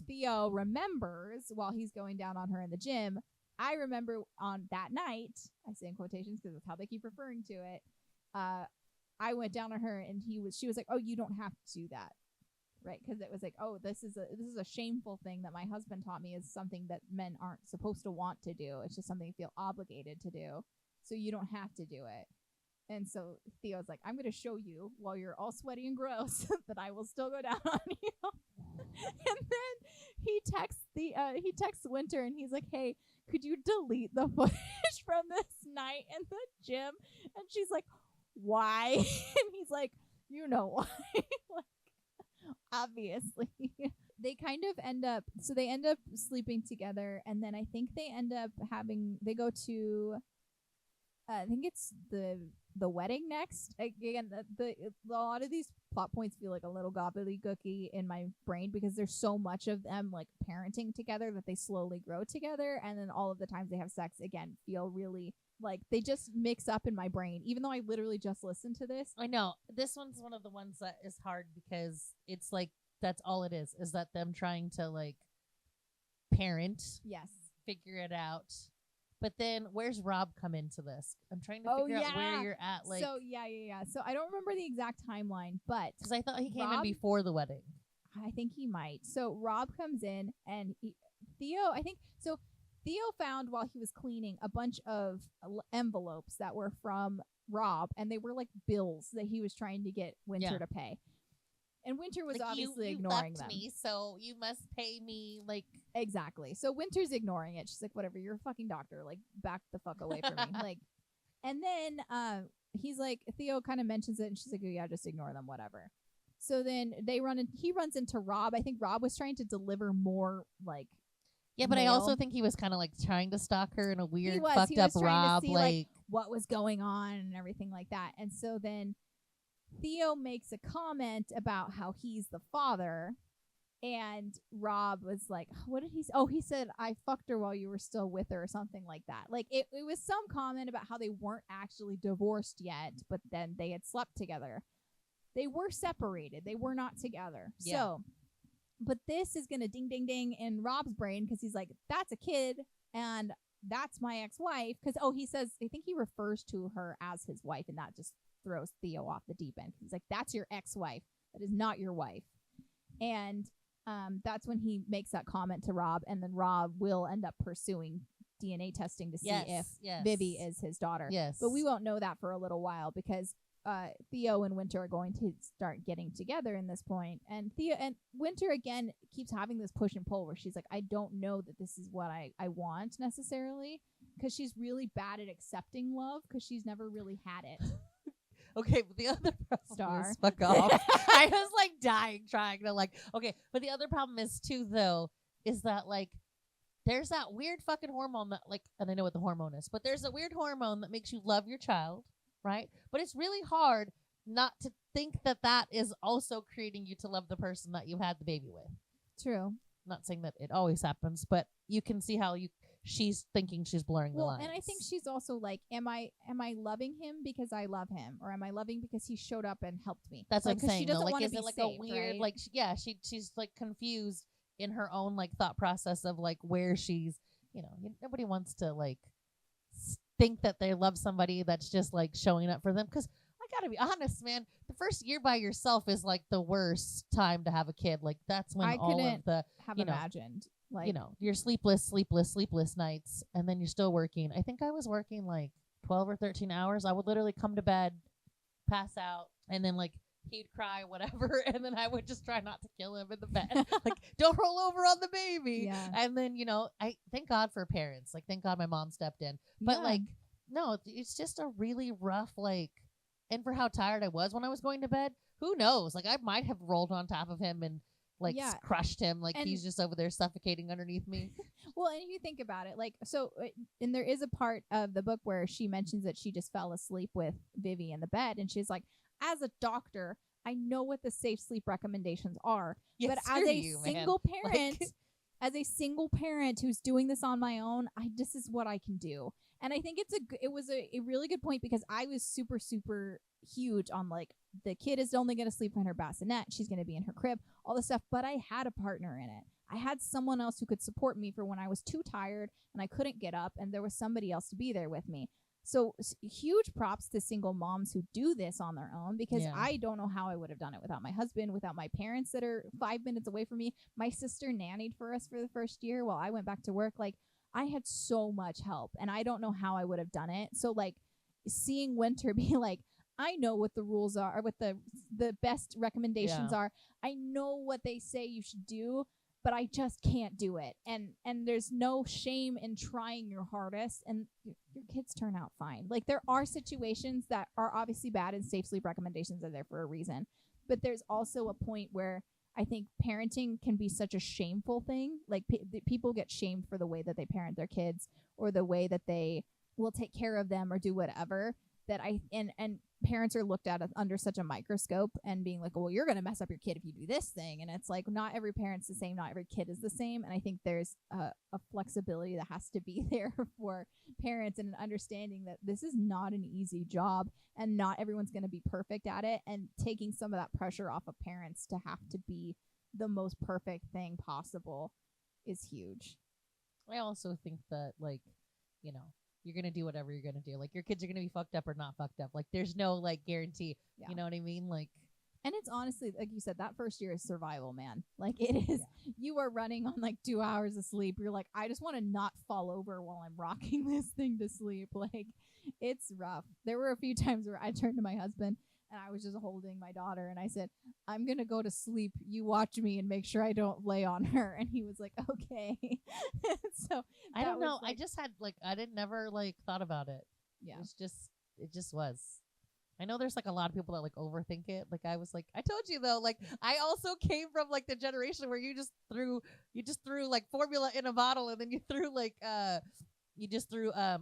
Theo remembers while he's going down on her in the gym. I remember on that night, I say in quotations because that's how they keep referring to it. I went down on her and she was like, oh, you don't have to do that. Right. Because it was like, oh, this is a shameful thing that my husband taught me is something that men aren't supposed to want to do. It's just something you feel obligated to do. So you don't have to do it. And so Theo's like, I'm going to show you while you're all sweaty and gross that I will still go down on you. And then he texts Winter and he's like, hey, could you delete the footage from this night in the gym? And she's like, why? And he's like, you know why. Like, obviously. They kind of end up sleeping together, and then I think they go to I think it's the wedding next. Again, a lot of these plot points feel like a little gobbledygooky in my brain because there's so much of them like parenting together that they slowly grow together, and then all of the times they have sex again feel really like they just mix up in my brain, even though I literally just listened to this. I know. This one's one of the ones that is hard because it's like that's all it is that them trying to like parent. Yes. Figure it out. But then where's Rob come into this? I'm trying to figure out where you're at. Like, so, yeah. So I don't remember the exact timeline, but because I thought he came in before the wedding. I think he might. So Rob comes in and Theo found while he was cleaning a bunch of envelopes that were from Rob, and they were like bills that he was trying to get Winter to pay. And Winter was like, obviously ignoring them. Me, so you must pay me, like... Exactly. So Winter's ignoring it. She's like, whatever, you're a fucking doctor. Like, back the fuck away from me. Like, and then he's like, Theo kind of mentions it, and she's like, oh, yeah, just ignore them, whatever. So then he runs into Rob. I think Rob was trying to deliver more, like... Yeah, but mail. I also think he was kind of, like, trying to stalk her in a weird, fucked up Rob. To see, like, what was going on and everything like that. And so then... Theo makes a comment about how he's the father, and Rob was like, what did he say? Oh, he said, I fucked her while you were still with her or something like that. Like, it was some comment about how they weren't actually divorced yet, but then they had slept together. They were separated. They were not together. Yeah. So, but this is going to ding, ding, ding in Rob's brain because he's like, that's a kid, and that's my ex-wife. Because, he says, I think he refers to her as his wife, and that just throws Theo off the deep end. He's like, that's your ex-wife. That is not your wife. And that's when he makes that comment to Rob, and then Rob will end up pursuing DNA testing to see if Vivi is his daughter. Yes. But we won't know that for a little while because Theo and Winter are going to start getting together in this point. And Winter again keeps having this push and pull where she's like, I don't know that this is what I want necessarily, because she's really bad at accepting love because she's never really had it. Okay, but the other problem is fuck off. I was like dying trying to like, okay, but the other problem is too though, is that like there's that weird fucking hormone that like, and I know what the hormone is, but there's a weird hormone that makes you love your child right? But it's really hard not to think that that is also creating you to love the person that you had the baby with. True. Not saying that it always happens, but you can see how she's thinking she's blurring the lines. And I think she's also like, am I loving him because I love him, or am I loving because he showed up and helped me? That's like, what I'm saying. She doesn't like, want to is be it like saved, a weird, right? like, she's like confused in her own like thought process of like where she's, nobody wants to like think that they love somebody that's just like showing up for them. Because I gotta be honest, man, the first year by yourself is like the worst time to have a kid. Like that's when all of the have imagined. Like, your sleepless nights, and then you're still working. I think I was working like 12 or 13 hours. I would literally come to bed, pass out, and then like he'd cry, whatever, and then I would just try not to kill him in the bed. Like, don't roll over on the baby. Yeah. And then, I thank God for parents. Like, thank God my mom stepped in. But like, no, it's just a really rough, like, and for how tired I was when I was going to bed, who knows? Like, I might have rolled on top of him and like crushed him, like he's just over there suffocating underneath me. Well, and if you think about it, like, so, and there is a part of the book where she mentions that she just fell asleep with Vivi in the bed, and she's like, as a doctor, I know what the safe sleep recommendations are, but as a single parent, as a single parent who's doing this on my own, this is what I can do. And I think it was a really good point, because I was super, super huge on like, the kid is only going to sleep in her bassinet. She's going to be in her crib, all this stuff. But I had a partner in it. I had someone else who could support me for when I was too tired and I couldn't get up, and there was somebody else to be there with me. So huge props to single moms who do this on their own, because I don't know how I would have done it without my husband, without my parents that are 5 minutes away from me. My sister nannied for us for the first year while I went back to work. Like, I had so much help, and I don't know how I would have done it. So like, seeing Winter be like, I know what the rules are, or what the best recommendations are. I know what they say you should do, but I just can't do it. And there's no shame in trying your hardest, and your kids turn out fine. Like, there are situations that are obviously bad, and safe sleep recommendations are there for a reason. But there's also a point where I think parenting can be such a shameful thing. Like, people get shamed for the way that they parent their kids, or the way that they will take care of them or do whatever. That and parents are looked at under such a microscope, and being like, well, you're going to mess up your kid if you do this thing. And it's like, not every parent's the same. Not every kid is the same. And I think there's a flexibility that has to be there for parents, and an understanding that this is not an easy job, and not everyone's going to be perfect at it. And taking some of that pressure off of parents to have to be the most perfect thing possible is huge. I also think that, like, you're going to do whatever you're going to do. Like, your kids are going to be fucked up or not fucked up. Like, there's no, like, guarantee. Yeah. You know what I mean? Like, and it's honestly, like you said, that first year is survival, man. Like, it is. Yeah. You are running on, like, 2 hours of sleep. You're like, I just want to not fall over while I'm rocking this thing to sleep. Like, it's rough. There were a few times where I turned to my husband, and I was just holding my daughter, and I said, I'm going to go to sleep. You watch me and make sure I don't lay on her. And he was like, okay. So I don't know. Like, I just had, like, I didn't never, like, thought about it. Yeah. It just was. I know there's, like, a lot of people that, like, overthink it. Like, I was like, I told you, though, like, I also came from, like, the generation where you just threw like, formula in a bottle, and then you threw, like,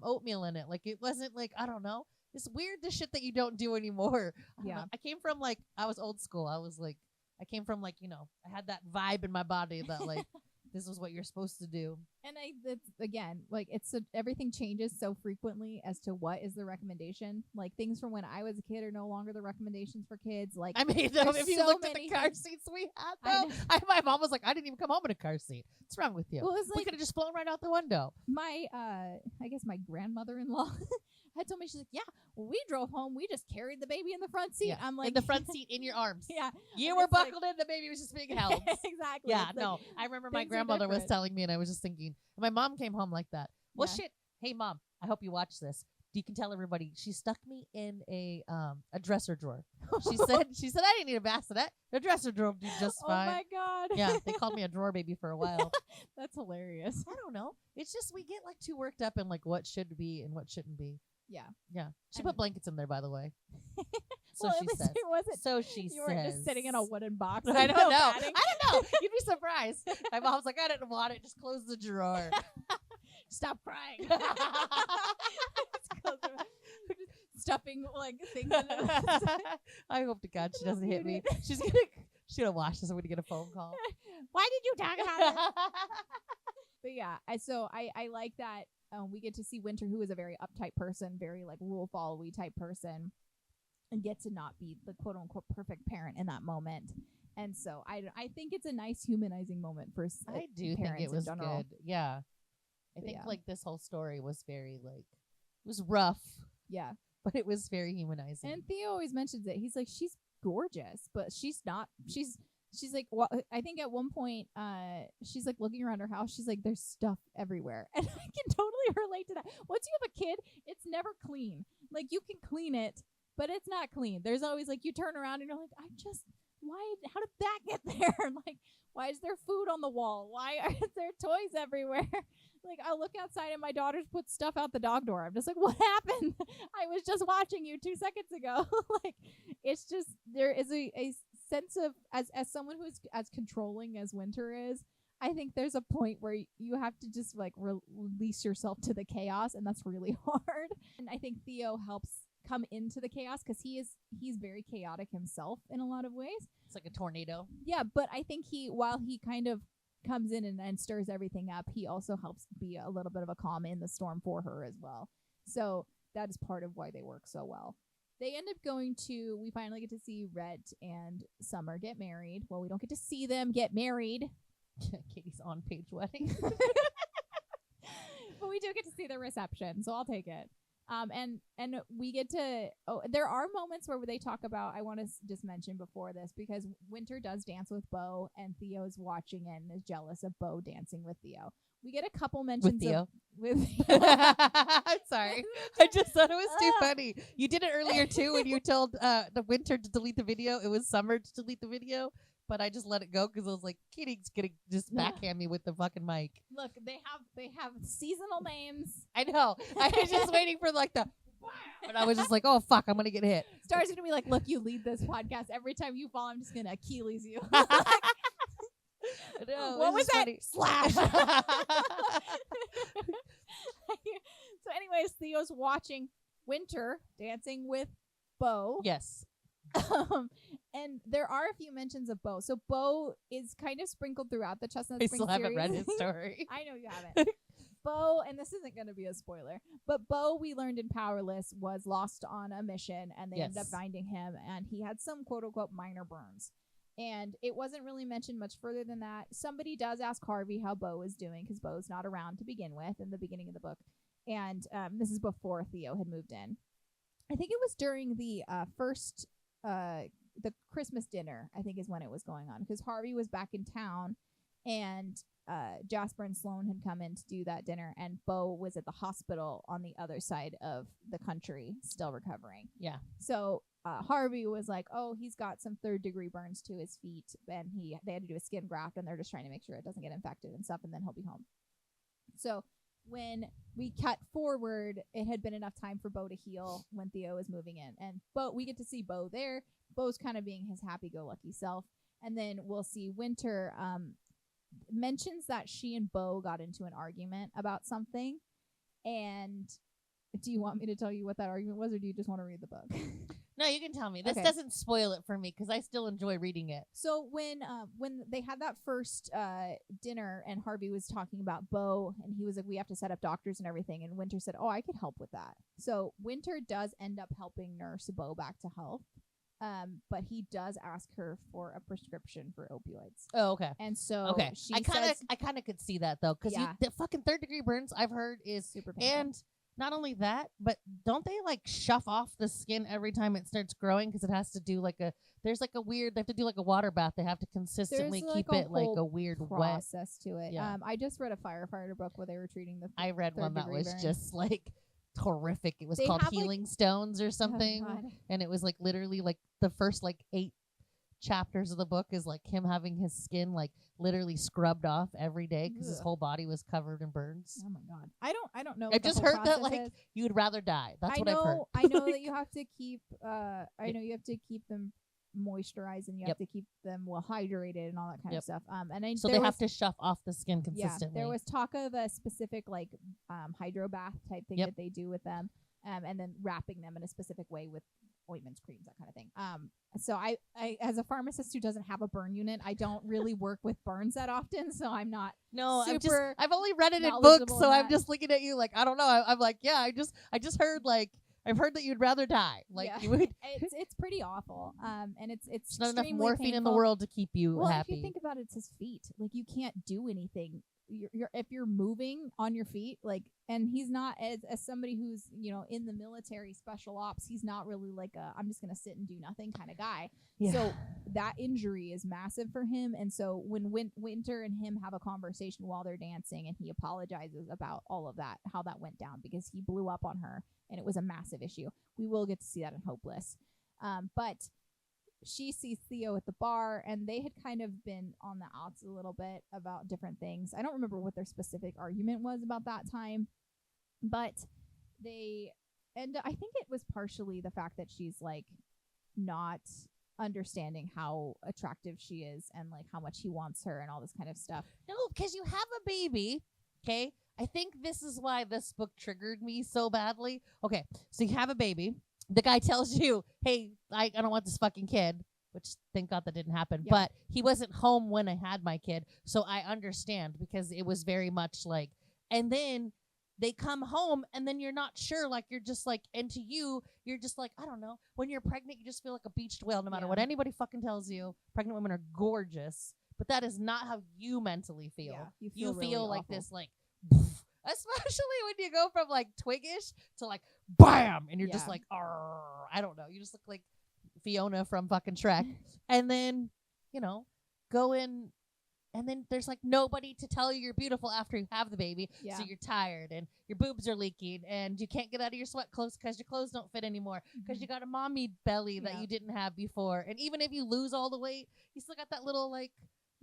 oatmeal in it. Like, it wasn't, like, I don't know. It's weird, the shit that you don't do anymore. Yeah. I came from, like, I was old school. I was, like, I came from, like, I had that vibe in my body that, like, this is what you're supposed to do. And that's, again, like, everything changes so frequently as to what is the recommendation. Like, things from when I was a kid are no longer the recommendations for kids. Like, I mean, though, if you looked at the car seats we had, though, my mom was like, I didn't even come home in a car seat. What's wrong with you? Well, we could have just flown right out the window. My, I guess my grandmother-in-law had told me, she's like, yeah, when we drove home, we just carried the baby in the front seat. Yeah. I'm like, in the front seat in your arms. Yeah. You were buckled in, the baby was just being held. Exactly. Yeah, no. I remember my grandmother was telling me, and I was just thinking, my mom came home like that. Well, shit. Hey, Mom, I hope you watch this. You can tell everybody, she stuck me in a dresser drawer. She said I didn't need a bassinet. The dresser drawer would do just fine. Oh my God. Yeah, they called me a drawer baby for a while. That's hilarious. I don't know. It's just we get, like, too worked up in, like, what should be and what shouldn't be. Yeah. Yeah. She put blankets in there, by the way. So well, she says. It wasn't. So she you says. You weren't just sitting in a wooden box. I don't know. I don't know. You'd be surprised. My mom's like, I didn't want it. Just close the drawer. Stop crying. stuffing like things in it. I hope to God she doesn't hit me. She's gonna watch this. I'm gonna get a phone call. Why did you talk about it? But yeah, I like that we get to see Winter, who is a very uptight person, very like rule follow-y type person, and get to not be the quote unquote perfect parent in that moment. And so I think it's a nice humanizing moment for I do think it was good. Yeah. I think like this whole story was very like, it was rough. Yeah. But it was very humanizing. And Theo always mentions it. He's like, she's gorgeous, but she's not. She's like, well, I think at one point, she's like looking around her house. She's like, there's stuff everywhere. And I can totally relate to that. Once you have a kid, it's never clean. Like, you can clean it, but it's not clean. There's always like, you turn around and you're like, how did that get there? Like, why is there food on the wall? Why are there toys everywhere? Like, I look outside and my daughter's put stuff out the dog door. I'm just like, what happened? I was just watching you 2 seconds ago. Like, it's just, there is a sense of, as someone who's as controlling as Winter is, I think there's a point where you have to just like release yourself to the chaos, and that's really hard. And I think Theo helps come into the chaos because he's very chaotic himself in a lot of ways. It's like a tornado. Yeah, but I think while he kind of comes in and stirs everything up, he also helps be a little bit of a calm in the storm for her as well. So that is part of why they work so well. They end up we finally get to see Rhett and Summer get married. Well, we don't get to see them get married. Katie's on-page wedding. But we do get to see the reception, so I'll take it. And we get to, there are moments where they talk about, I want to just mention before this, because Winter does dance with Beau, and Theo's watching and is jealous of Beau dancing with Theo. We get a couple mentions with Theo. I'm sorry. I just thought it was too funny. You did it earlier too when you told the Winter to delete the video. It was Summer to delete the video. But I just let it go because I was like, Katie's gonna just backhand me with the fucking mic. Look, they have seasonal names. I know. I was just waiting for like the, but I was just like, oh fuck, I'm gonna get hit. Star's gonna be like, look, you lead this podcast. Every time you fall, I'm just gonna Achilles you. No, what was that? Funny. Slash. So, anyways, Theo's watching Winter dancing with Beau. Yes. And there are a few mentions of Beau. So Beau is kind of sprinkled throughout the Chestnut I Spring still haven't series. read his story. I know you haven't. Beau, and this isn't going to be a spoiler, but Beau, we learned in Powerless, was lost on a mission, and they ended up finding him, and he had some quote-unquote minor burns. And it wasn't really mentioned much further than that. Somebody does ask Harvey how Beau is doing, because Beau's not around to begin with in the beginning of the book. And this is before Theo had moved in. I think it was during the first... the Christmas dinner, I think, is when it was going on, because Harvey was back in town, and Jasper and Sloane had come in to do that dinner, and Beau was at the hospital on the other side of the country, still recovering. Yeah. So Harvey was like, oh, he's got some 3rd-degree burns to his feet, and they had to do a skin graft, and they're just trying to make sure it doesn't get infected and stuff, and then he'll be home. So when we cut forward, it had been enough time for Beau to heal when Theo was moving in. And we get to see Beau there. Beau's kind of being his happy-go-lucky self. And then we'll see Winter mentions that she and Beau got into an argument about something. And do you want me to tell you what that argument was, or do you just want to read the book? No, you can tell me. This doesn't spoil it for me because I still enjoy reading it. So when they had that first dinner, and Harvey was talking about Beau, and he was like, we have to set up doctors and everything, and Winter said, oh, I could help with that. So Winter does end up helping nurse Beau back to health, but he does ask her for a prescription for opioids. Oh, okay. And so she I kind of could see that though, because the fucking 3rd-degree burns I've heard is super painful. And not only that, but don't they like chuff off the skin every time it starts growing? Because it has to do like there's like a weird, they have to do like a water bath. They have to consistently keep it like a weird process to it. Yeah. I just read a firefighter book where they were treating the I read one that was burns. just like horrific. It was called Healing Stones or something. Oh, and it was like literally like the first like 8 chapters of the book is like him having his skin like literally scrubbed off every day because his whole body was covered in burns. Oh my god, I don't know. I just heard that like you would rather die. That's what I've heard. I know that you have to keep. I know you have to keep them moisturized, and you have to keep them well hydrated and all that kind of stuff. So they have to chuff off the skin consistently. Yeah, there was talk of a specific like hydro bath type thing that they do with them. and then wrapping them in a specific way with ointments, creams, that kind of thing. So I as a pharmacist who doesn't have a burn unit, I don't really work with burns that often, so I'm not. No, super I've only read it in knowledgeable books, in so I'm that. just looking at you like I don't know. I'm like, yeah, I just heard like I've heard that you'd rather die. Like Yeah. you would. It's pretty awful. And it's There's not enough extremely morphine in the painful. world to keep you Well, happy. if you think about it, it's his feet. Like you can't do anything. You're if you're moving on your feet, like, and he's not as somebody who's in the military special ops. He's not really like I'm just gonna sit and do nothing kind of guy. Yeah. So that injury is massive for him. And so when Winter and him have a conversation while they're dancing, and he apologizes about all of that, how that went down, because he blew up on her and it was a massive issue. We will get to see that in Hopeless, but. She sees Theo at the bar, and they had kind of been on the outs a little bit about different things. I don't remember what their specific argument was about that time, but I think it was partially the fact that she's like not understanding how attractive she is and like how much he wants her and all this kind of stuff. No, because you have a baby, okay? I think this is why this book triggered me so badly. Okay, so you have a baby. The guy tells you, hey, I don't want this fucking kid, which thank God that didn't happen. Yeah. But he wasn't home when I had my kid, so I understand, because it was very much like, and then they come home, and then you're not sure, like you're just like, and to you, you're just like, I don't know. When you're pregnant, you just feel like a beached whale, no matter what anybody fucking tells you. Pregnant women are gorgeous, but that is not how you mentally feel. Yeah, you really feel like awful. this, like, especially when you go from like twiggish to like bam, and you're just like, I don't know. You just look like Fiona from fucking Shrek. And then, go in, and then there's like nobody to tell you you're beautiful after you have the baby. Yeah. So you're tired, and your boobs are leaking, and you can't get out of your sweat clothes because your clothes don't fit anymore, because you got a mommy belly that you didn't have before. And even if you lose all the weight, you still got that little like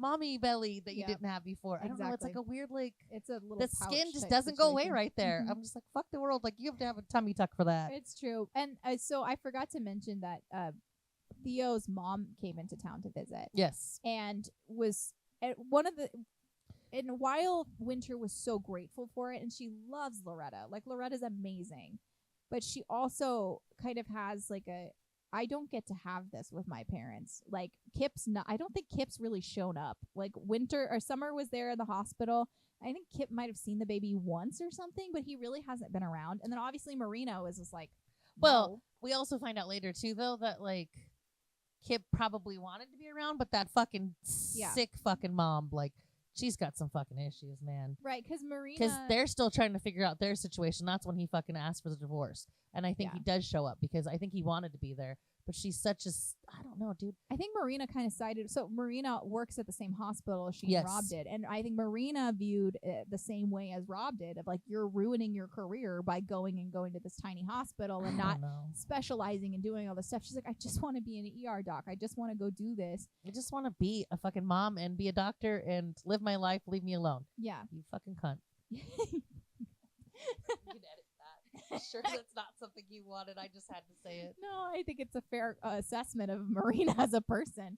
mommy belly that you didn't have before. I don't know. It's like a weird, like, it's a little the skin just doesn't go away right there. I'm just like, fuck the world. Like, you have to have a tummy tuck for that. It's true. And so I forgot to mention that Theo's mom came into town to visit. Yes. And was at one of the. And while Winter was so grateful for it, and she loves Loretta. Like, Loretta's amazing. But she also kind of has like I don't get to have this with my parents. Like I don't think Kip's really shown up. Like Winter or Summer was there in the hospital. I think Kip might have seen the baby once or something, but he really hasn't been around. And then obviously Marina was just like, well, we also find out later too, though, that like Kip probably wanted to be around, but that fucking sick fucking mom, like, she's got some fucking issues, man. Right, because they're still trying to figure out their situation. That's when he fucking asked for the divorce. And I think he does show up, because I think he wanted to be there. But she's such a, I don't know, dude. I think Marina kind of sided. So Marina works at the same hospital as she and Rob did. And I think Marina viewed it the same way as Rob did, of like, you're ruining your career by going to this tiny hospital and not specializing and doing all this stuff. She's like, I just want to be an ER doc. I just want to go do this. I just want to be a fucking mom and be a doctor and live my life. Leave me alone. Yeah. You fucking cunt. You can edit that. Sure, that's not something you wanted. I just had to say it. No, I think it's a fair assessment of Marina as a person.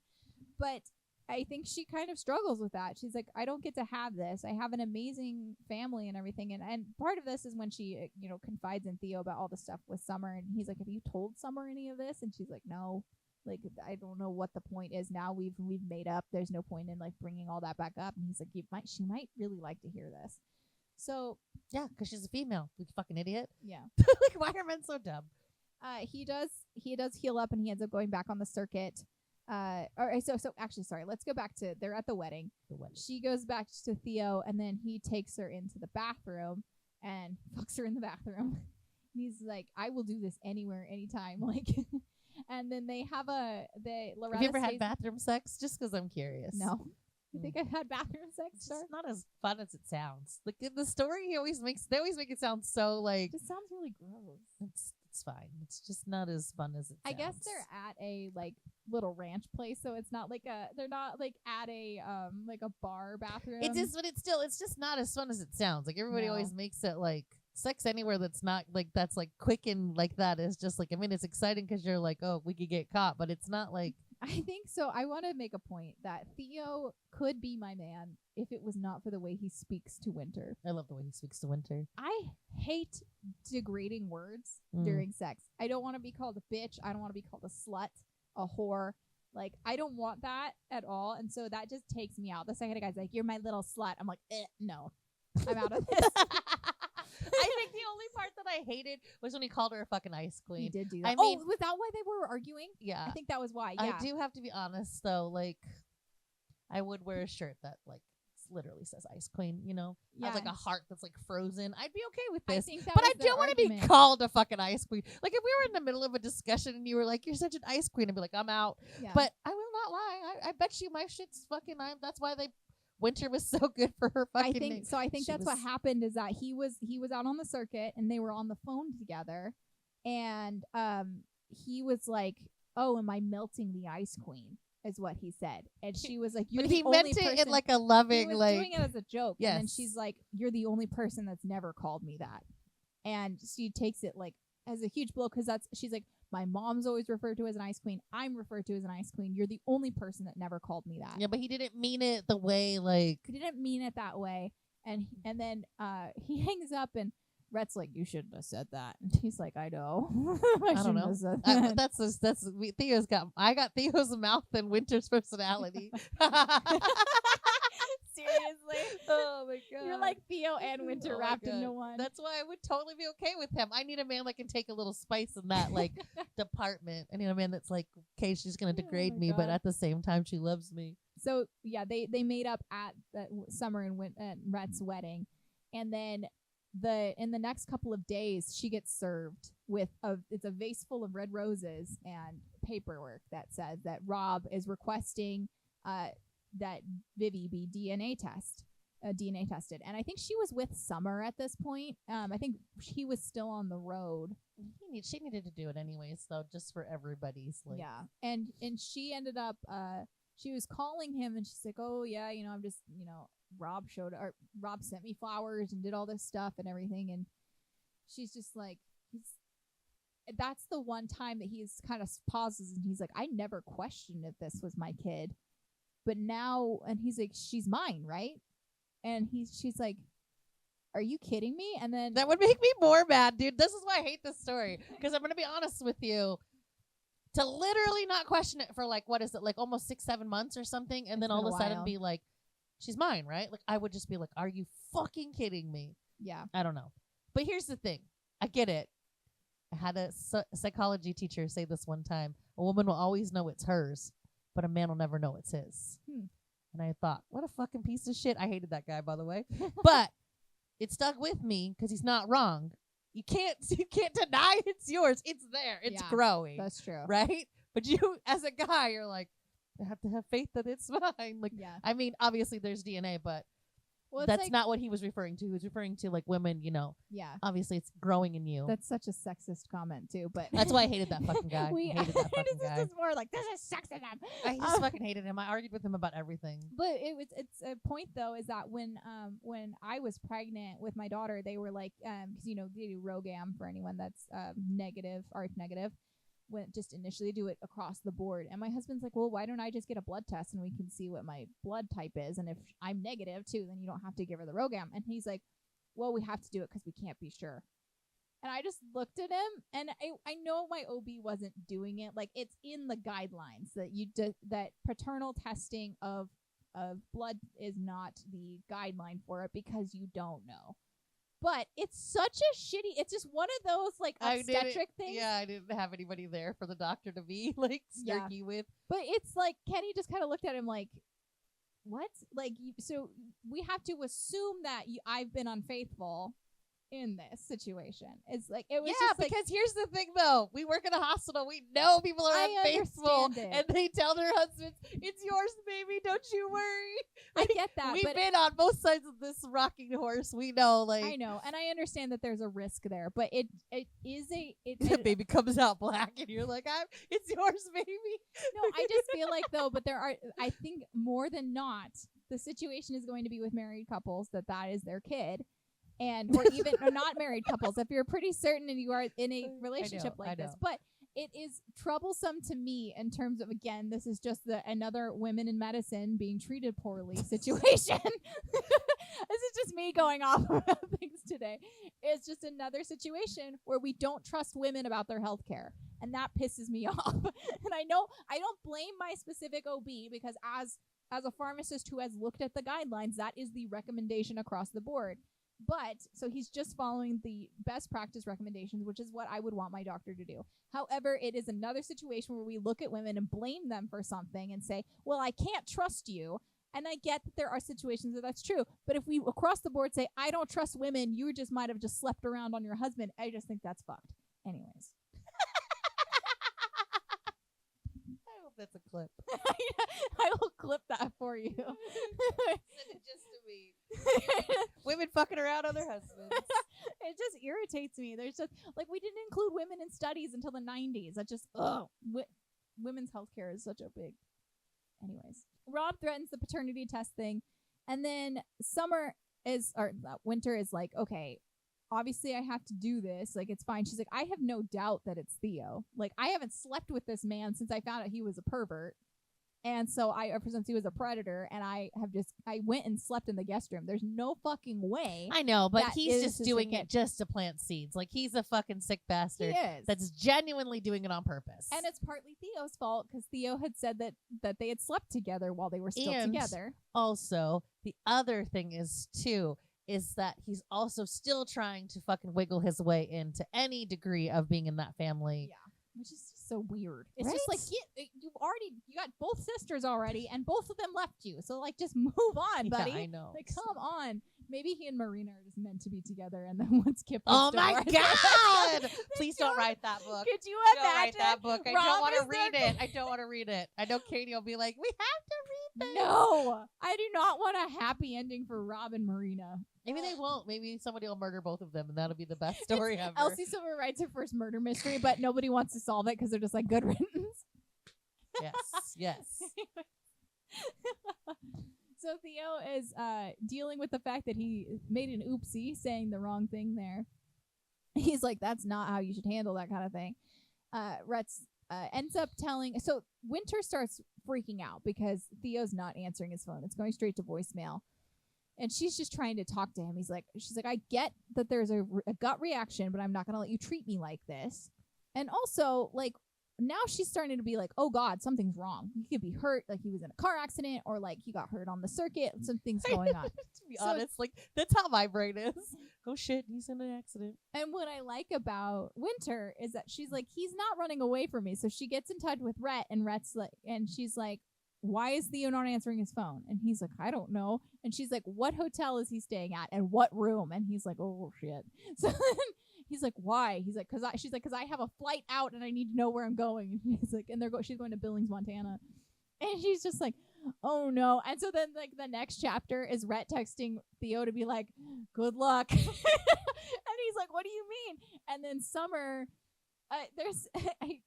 But I think she kind of struggles with that. She's like, I don't get to have this. I have an amazing family and everything. And part of this is when she, confides in Theo about all the stuff with Summer. And he's like, have you told Summer any of this? And she's like, no. Like, I don't know what the point is now. We've made up. There's no point in like bringing all that back up. And he's like, she might really like to hear this. So yeah, because she's a female. You fucking idiot. Yeah. Like, why are men so dumb? He does heal up, and he ends up going back on the circuit. So actually, sorry. Let's go back to they're at the wedding. She goes back to Theo, and then he takes her into the bathroom and fucks her in the bathroom. He's like, I will do this anywhere, anytime. Like, and then they have Loretta. Have you ever had bathroom sex? Just because I'm curious. No. You think I've had bathroom sex? It's just not as fun as it sounds. Like in the story, they always make it sound so like. It just sounds really gross. It's fine. It's just not as fun as it sounds. I guess they're at a like little ranch place, so it's not like they're not like at a like a bar bathroom. It is, but it's just not as fun as it sounds. Like everybody always makes it like sex anywhere that's not like that's like quick and like that is just like, I mean, it's exciting because you're like, oh, we could get caught, but it's not like I think so. I want to make a point that Theo could be my man if it was not for the way he speaks to Winter. I love the way he speaks to Winter. I hate degrading words during sex. I don't want to be called a bitch. I don't want to be called a slut, a whore. Like, I don't want that at all. And so that just takes me out. The second a guy's like, you're my little slut, I'm like, no. I'm out of this. I think the only part that I hated was when he called her a fucking ice queen. He did do that. I mean, was that why they were arguing? Yeah. I think that was why. Yeah. I do have to be honest, though. Like, I would wear a shirt that, like, literally says ice queen, you know? Yeah. Has, like, a heart that's, like, frozen. I'd be okay with this. But I don't want to be called a fucking ice queen. Like, if we were in the middle of a discussion and you were like, you're such an ice queen, I'd be like, I'm out. Yeah. But I will not lie. I bet you my shit's fucking... that's why Winter was so good for her fucking name. I think that's what happened is that he was out on the circuit and they were on the phone together, and he was like, "Oh, am I melting the ice queen?" is what he said, and she was like, "You're the only person." But he meant it in like a loving, he was doing it as a joke. Yes. And then she's like, "You're the only person that's never called me that," and she takes it like as a huge blow because she's like, my mom's always referred to as an ice queen. I'm referred to as an ice queen. You're the only person that never called me that. Yeah, but he didn't mean it the way, like... He didn't mean it that way. And then he hangs up and Rhett's like, you shouldn't have said that. And he's like, I know. I don't know. Have said that. I got Theo's mouth and Winter's personality. Seriously? Oh my god. You're like Theo and Winter wrapped into one. That's why I would totally be okay with him. I need a man that can take a little spice in that like department. I need a man that's like, okay, she's gonna degrade me, but at the same time she loves me. So yeah, they made up at the Summer and Rhett's wedding, and then in the next couple of days she gets served with it's a vase full of red roses and paperwork that says that Rob is requesting that Vivi be DNA tested. And I think she was with Summer at this point. I think he was still on the road. She needed to do it anyways, though, just for everybody's like. Yeah. And she ended up she was calling him and she's like, oh yeah, I'm just, Rob sent me flowers and did all this stuff and everything, and she's just like, that's the one time that he's kind of pauses and he's like, I never questioned if this was my kid. But now, and he's like, she's mine, right? And she's like, are you kidding me? And then that would make me more mad, dude. This is why I hate this story. Because I'm going to be honest with you. To literally not question it for like, what is it? Like almost 6-7 months or something. And then all of a sudden be like, she's mine, right? Like I would just be like, are you fucking kidding me? Yeah. I don't know. But here's the thing. I get it. I had a psychology teacher say this one time. A woman will always know it's hers, but a man will never know it's his. And I thought, what a fucking piece of shit. I hated that guy, by the way. But it stuck with me because he's not wrong. You can't deny it's yours. It's there. It's growing. That's true. Right? But you, as a guy, you're like, I have to have faith that it's mine. Like, I mean, obviously there's DNA, but that's like, not what he was referring to. He was referring to like women, obviously it's growing in you. That's such a sexist comment too, but that's why I hated that fucking guy. This is more like, this is sexism. I just fucking hated him. I argued with him about everything. But it's a point though, is that when I was pregnant with my daughter, they were like, because they do ROGAM for anyone that's negative, RH negative. When just initially do it across the board. And my husband's like, well, why don't I just get a blood test and we can see what my blood type is, and if I'm negative too, then you don't have to give her the ROGAM. And he's like, well, we have to do it because we can't be sure. And I just looked at him, and I know my OB wasn't doing it. Like, it's in the guidelines that that paternal testing of blood is not the guideline for it because you don't know. But it's such a it's just one of those like obstetric things. Yeah, I didn't have anybody there for the doctor to be like snarky with. But it's like Kenny just kind of looked at him like, what? Like, so we have to assume that I've been unfaithful in this situation. It's like, it was just because here's the thing though, we work in a hospital, we know people are unfaithful, and they tell their husbands, it's yours, baby, don't you worry. I get that. We've been on both sides of this rocking horse. We know, like, I know, and I understand that there's a risk there, but it is the baby comes out black and you're like, it's yours, baby. No, I just feel like though, but there are, I think more than not, the situation is going to be with married couples that is their kid. Or even or not married couples, if you're pretty certain and you are in a relationship like this. But it is troublesome to me in terms of, again, this is just another women in medicine being treated poorly situation. This is just me going off about things today. It's just another situation where we don't trust women about their health care. And that pisses me off. And I know I don't blame my specific OB, because as a pharmacist who has looked at the guidelines, that is the recommendation across the board. But, so he's just following the best practice recommendations, which is what I would want my doctor to do. However, it is another situation where we look at women and blame them for something and say, well, I can't trust you. And I get that there are situations where that's true. But if we across the board say, I don't trust women, you just might have just slept around on your husband, I just think that's fucked. Anyways. I hope that's a clip. I will clip that for you. Send it just to me. Women fucking around on their husbands. It just irritates me. There's just, like, we didn't include women in studies until the 90s. That just, women's healthcare is such a big... Anyways. Rob threatens the paternity test thing. And then Winter is like, okay, obviously I have to do this. Like, it's fine. She's like, I have no doubt that it's Theo. Like, I haven't slept with this man since I found out he was a pervert. And so since he was a predator, and I went and slept in the guest room. There's no fucking way. I know, but he's just doing it just to plant seeds. Like, he's a fucking sick bastard. He is. That's genuinely doing it on purpose. And it's partly Theo's fault, because Theo had said that they had slept together while they were still together. Also, the other thing is that he's also still trying to fucking wiggle his way into any degree of being in that family. Yeah. Which is just so weird. It's right? just like, you got both sisters already, and both of them left you. So, like, just move on, buddy. Yeah, I know. Like, come on. Maybe he and Marina are just meant to be together, and then once Kip was Oh my God! Please don't write that book. Could you Don't imagine? write that book. I don't want to read it. I don't want to read it. I know Katie will be like, we have to read this. No, I do not want a happy ending for Rob and Marina. Maybe they won't. Maybe somebody will murder both of them, and that'll be the best story ever. Elsie Silver writes her first murder mystery, but nobody wants to solve it because they're just like, good riddance. Yes. So Theo is dealing with the fact that he made an oopsie, saying the wrong thing there. He's like, that's not how you should handle that kind of thing. Rex ends up telling... So Winter starts freaking out because Theo's not answering his phone. It's going straight to voicemail. And she's just trying to talk to him. She's like, I get that there's a gut reaction, but I'm not going to let you treat me like this. And also, like, now she's starting to be like, oh God, something's wrong. He could be hurt. Like, he was in a car accident, or like he got hurt on the circuit. Something's going on. To be honest, like, that's how my brain is. Oh shit, he's in an accident. And what I like about Winter is that she's like, he's not running away from me. So she gets in touch with Rhett, and Rhett's like, and she's like, why is Theo not answering his phone? And he's like, I don't know. And she's like, what hotel is he staying at, and what room? And he's like, oh shit. So then he's like, why? He's like, she's like, cause I have a flight out and I need to know where I'm going. And he's like, and she's going to Billings, Montana. And she's just like, oh no. And so then, like, the next chapter is Rhett texting Theo to be like, good luck. And he's like, what do you mean? And then Summer, I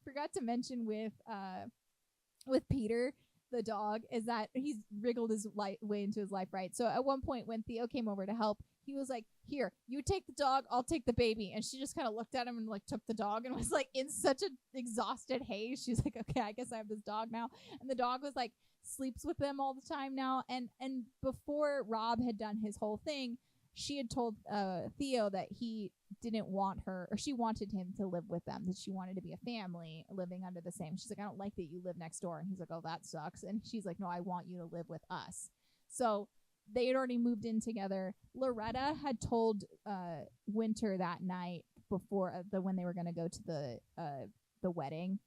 forgot to mention with Peter, the dog, is that he's wriggled his way into his life, right? So at one point when Theo came over to help, he was like, here, you take the dog, I'll take the baby. And she just kind of looked at him and like took the dog and was like in such an exhausted haze. She's like, okay, I guess I have this dog now. And the dog was like, sleeps with them all the time now. And before Rob had done his whole thing, she had told Theo that he didn't want her, or she wanted him to live with them, that she wanted to be a family living under the same. She's like, I don't like that you live next door. And he's like, oh, that sucks. And she's like, no, I want you to live with us. So they had already moved in together. Loretta had told Winter that night before when they were going to go to the wedding,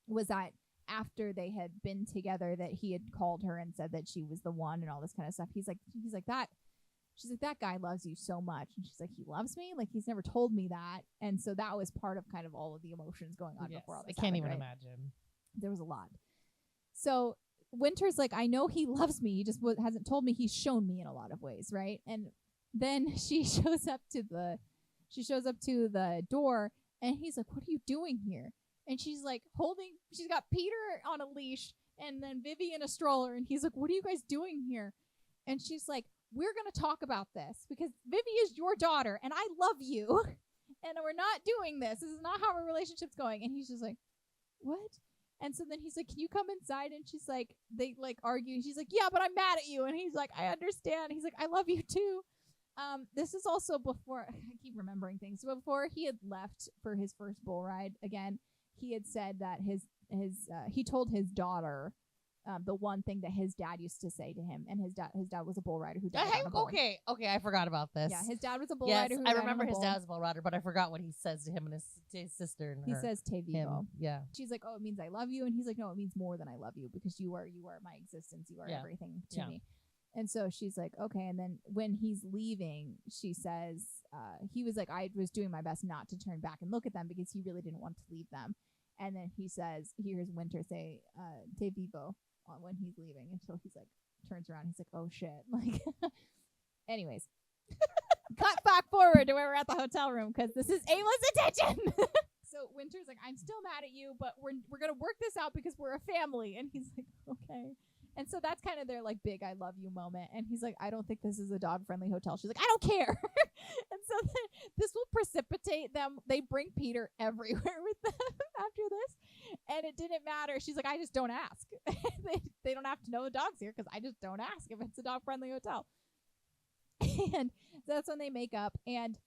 was that after they had been together, that he had called her and said that she was the one and all this kind of stuff. He's like that. She's like, that guy loves you so much. And she's like, he loves me? Like, he's never told me that. And so that was part of kind of all of the emotions going on before all this. I can't even right? imagine. There was a lot. So Winter's like, I know he loves me. He just hasn't told me. He's shown me in a lot of ways, right? And then she shows up to the door, and he's like, what are you doing here? And she's like she's got Peter on a leash and then Vivi in a stroller. And he's like, what are you guys doing here? And she's like, we're going to talk about this because Vivi is your daughter and I love you and we're not doing this. This is not how our relationship's going. And he's just like, what? And so then he's like, can you come inside? And she's like, they like argue. She's like, yeah, but I'm mad at you. And he's like, I understand. He's like, I love you too. This is also before, I keep remembering things. Before he had left for his first bull ride again, he had said that he told his daughter the one thing that his dad used to say to him, and his dad was a bull rider who died on a bull. Okay, I forgot about this. Yeah, his dad was a bull rider who I died remember on a his bull. dad was a bull rider, but I forgot what he says to him and his sister and he her. says te vivo. Yeah. She's like, oh, it means I love you, and he's like, no, it means more than I love you, because you are my existence, you are everything to me. And so she's like, okay. And then when he's leaving, she says, he was like, I was doing my best not to turn back and look at them because he really didn't want to leave them. And then he hears Winter say, te vivo, when he's leaving. And so he's like, turns around. He's like, oh shit. Like, anyways, cut back forward to where we're at the hotel room because this is aimless attention. So Winter's like, I'm still mad at you, but we're going to work this out because we're a family. And he's like, okay. And so that's kind of their like big I love you moment. And he's like, I don't think this is a dog friendly hotel. She's like, I don't care. And so then this will precipitate them. They bring Peter everywhere with them after this. And it didn't matter. She's like, I just don't ask. They don't have to know the dog's here because I just don't ask if it's a dog friendly hotel. And that's when they make up. And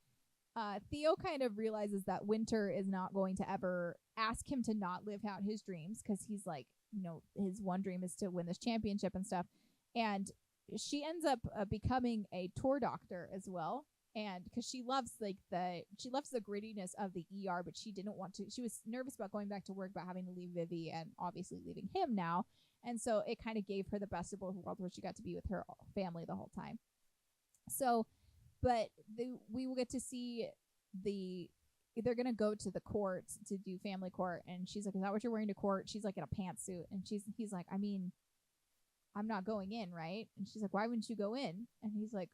Theo kind of realizes that Winter is not going to ever ask him to not live out his dreams because he's like, you know, his one dream is to win this championship and stuff. And she ends up becoming a tour doctor as well. And because she loves the grittiness of the ER, but she didn't want to. She was nervous about going back to work, about having to leave Vivi and obviously leaving him now. And so it kind of gave her the best of both worlds, where she got to be with her family the whole time. So, but we will get to see they're going to go to the court to do family court. And she's like, is that what you're wearing to court? She's like in a pantsuit. And he's like, I mean, I'm not going in, right? And she's like, why wouldn't you go in? And he's like,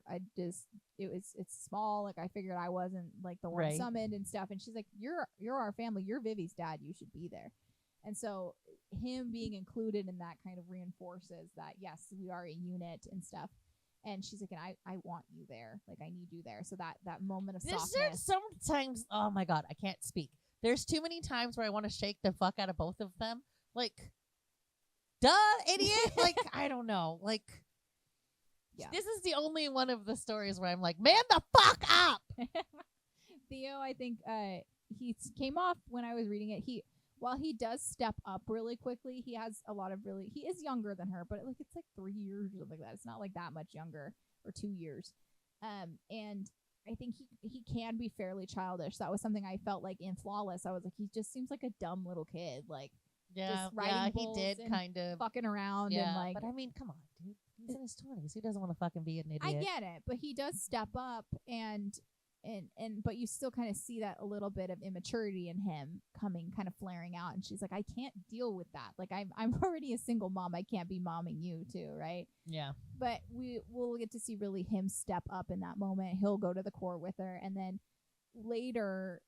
it's small. Like, I figured I wasn't like the one summoned and stuff. And she's like, you're our family. You're Vivi's dad. You should be there. And so him being included in that kind of reinforces that, yes, we are a unit and stuff. And she's like, and I want you there. Like, I need you there. So that moment of softness. There's sometimes, oh my God, I can't speak. There's too many times where I want to shake the fuck out of both of them. Like, duh, idiot. Like, I don't know. Like, yeah. This is the only one of the stories where I'm like, man the fuck up. Theo, I think he came off when I was reading it. While he does step up really quickly, he has a lot of he is younger than her, but it's like 3 years or something like that. It's not like that much younger, or 2 years. And I think he can be fairly childish. That was something I felt like in Flawless. I was like, he just seems like a dumb little kid. Like, just riding bulls, he did kind of fucking around and like. But I mean, come on, dude. He's in his 20s. He doesn't want to fucking be an idiot. I get it, but he does step up and but you still kind of see that a little bit of immaturity in him coming, kind of flaring out. And she's like, I can't deal with that. Like, I'm already a single mom. I can't be momming you too, right? Yeah. But we'll get to see really him step up in that moment. He'll go to the court with her, and then later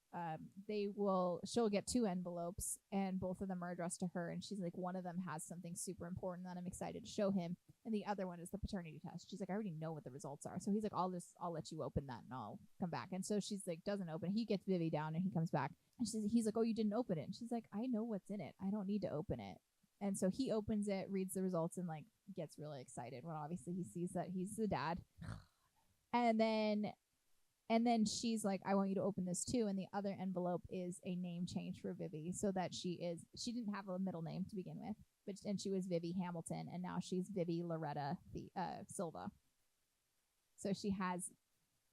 she'll get 2 envelopes, and both of them are addressed to her. And she's like, one of them has something super important that I'm excited to show him, and the other one is the paternity test. She's like, I already know what the results are. So he's like, I'll let you open that and I'll come back. And so she's like, doesn't open. He gets Vivi down and he comes back, and he's like, oh, you didn't open it. And she's like, I know what's in it. I don't need to open it. And so he opens it, reads the results, and like gets really excited when obviously he sees that he's the dad. And then she's like, I want you to open this too. And the other envelope is a name change for Vivi, so that she didn't have a middle name to begin with, and she was Vivi Hamilton, and now she's Vivi Loretta Silva. So she has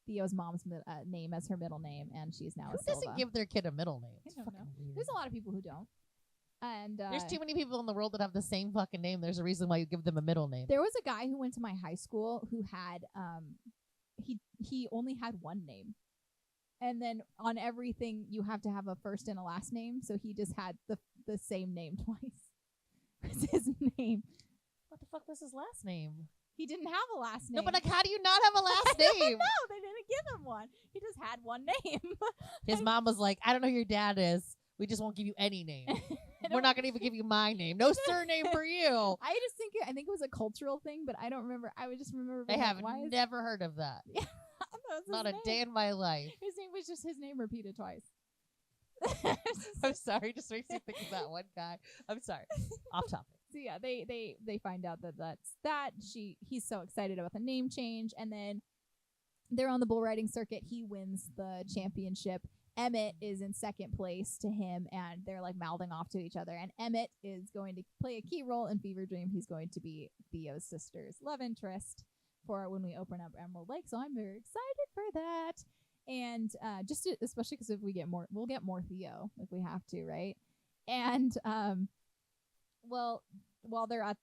Theo's mom's name as her middle name, and she's now Who doesn't give their kid a middle name? I don't know. Weird. There's a lot of people who don't. And there's too many people in the world that have the same fucking name. There's a reason why you give them a middle name. There was a guy who went to my high school who had he only had one name, and then on everything you have to have a first and a last name. So he just had the same name twice. Was his name? What the fuck was his last name? He didn't have a last name. No, but like, how do you not have a last name? No, they didn't give him one. He just had one name. His mom was like, I don't know who your dad is. We just won't give you any name. We're not going to even give you my name. No surname for you. I think it was a cultural thing, but I don't remember. I would just remember. I have never heard of that. Yeah, not a day in my life. His name was just his name repeated twice. I'm sorry, just makes me think of that one guy. I'm sorry. Off topic. So yeah, they find out that he's so excited about the name change, and then they're on the bull riding circuit. He wins the championship. Emmett is in second place to him, and they're like mouthing off to each other. And Emmett is going to play a key role in Fever Dream. He's going to be Theo's sister's love interest for when we open up Emerald Lake. So I'm very excited for that. And especially because if we get more, we'll get more Theo if we have to, right? And well, while they're at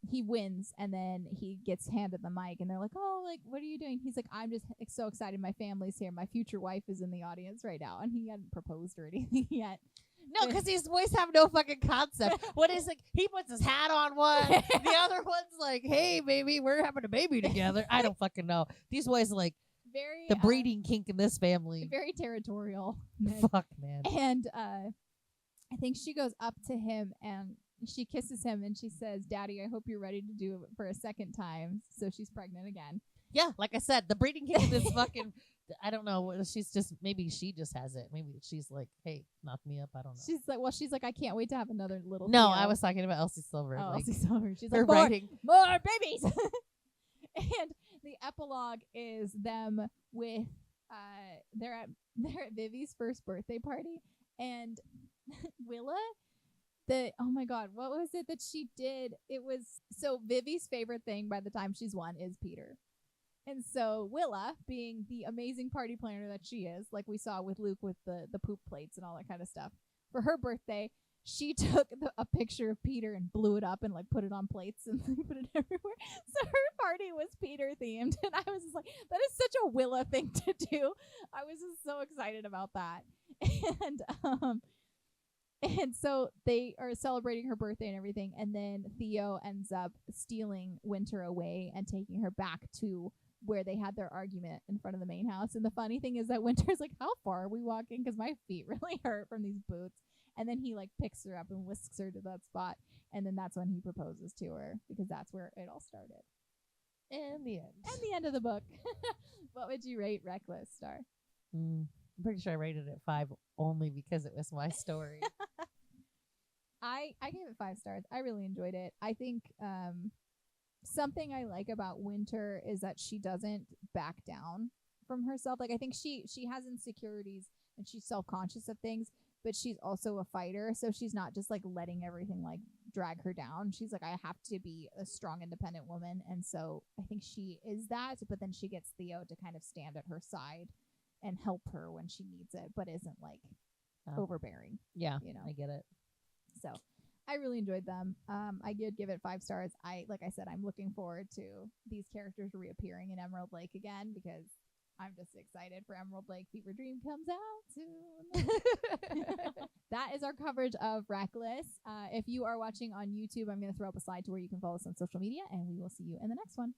he wins, and then he gets handed the mic, and they're like, "Oh, like, what are you doing?" He's like, "I'm just so excited. My family's here. My future wife is in the audience right now," and he hadn't proposed or anything yet. No, because these boys have no fucking concept. What is it? He puts his hat on one. The other one's like, "Hey, baby, we're having a baby together." I don't fucking know. These boys are like very the breeding kink in this family. Very territorial. Fuck, man. And I think she goes up to him and she kisses him and she says, "Daddy, I hope you're ready to do it for a second time." So she's pregnant again. Yeah, like I said, the breeding kink is fucking. I don't know. Maybe she just has it. Maybe she's like, "Hey, knock me up." I don't know. She's like, "I can't wait to have another little." No, Theo. I was talking about Elsie Silver. Oh, like, Elsie Silver. She's like, more babies. And the epilogue is them with they're at Vivi's first birthday party, and Willa. Oh my god, what was it that she did? It was so Vivi's favorite thing by the time she's one is Peter. And so Willa, being the amazing party planner that she is, like we saw with Luke with the poop plates and all that kind of stuff, for her birthday, she took a picture of Peter and blew it up and like put it on plates and put it everywhere. So her party was Peter themed, and I was just like, that is such a Willa thing to do. I was just so excited about that. And so they are celebrating her birthday and everything, and then Theo ends up stealing Winter away and taking her back to where they had their argument in front of the main house. And the funny thing is that Winter's like, "How far are we walking? Because my feet really hurt from these boots." And then he like picks her up and whisks her to that spot, and then that's when he proposes to her, because that's where it all started. And the end. And the end of the book. What would you rate Reckless, Star? I'm pretty sure I rated it 5 only because it was my story. I gave it 5 stars. I really enjoyed it. I think something I like about Winter is that she doesn't back down from herself. Like, I think she has insecurities and she's self-conscious of things, but she's also a fighter. So she's not just like letting everything like drag her down. She's like, I have to be a strong, independent woman. And so I think she is that, but then she gets Theo to kind of stand at her side and help her when she needs it, but isn't like overbearing. Yeah, you know, I get it. So I really enjoyed them. I did give it 5 stars. Like I said, I'm looking forward to these characters reappearing in Emerald Lake again, because I'm just excited for Emerald Lake. Fever Dream comes out soon. That is our coverage of Reckless. If you are watching on YouTube, I'm going to throw up a slide to where you can follow us on social media, and we will see you in the next one.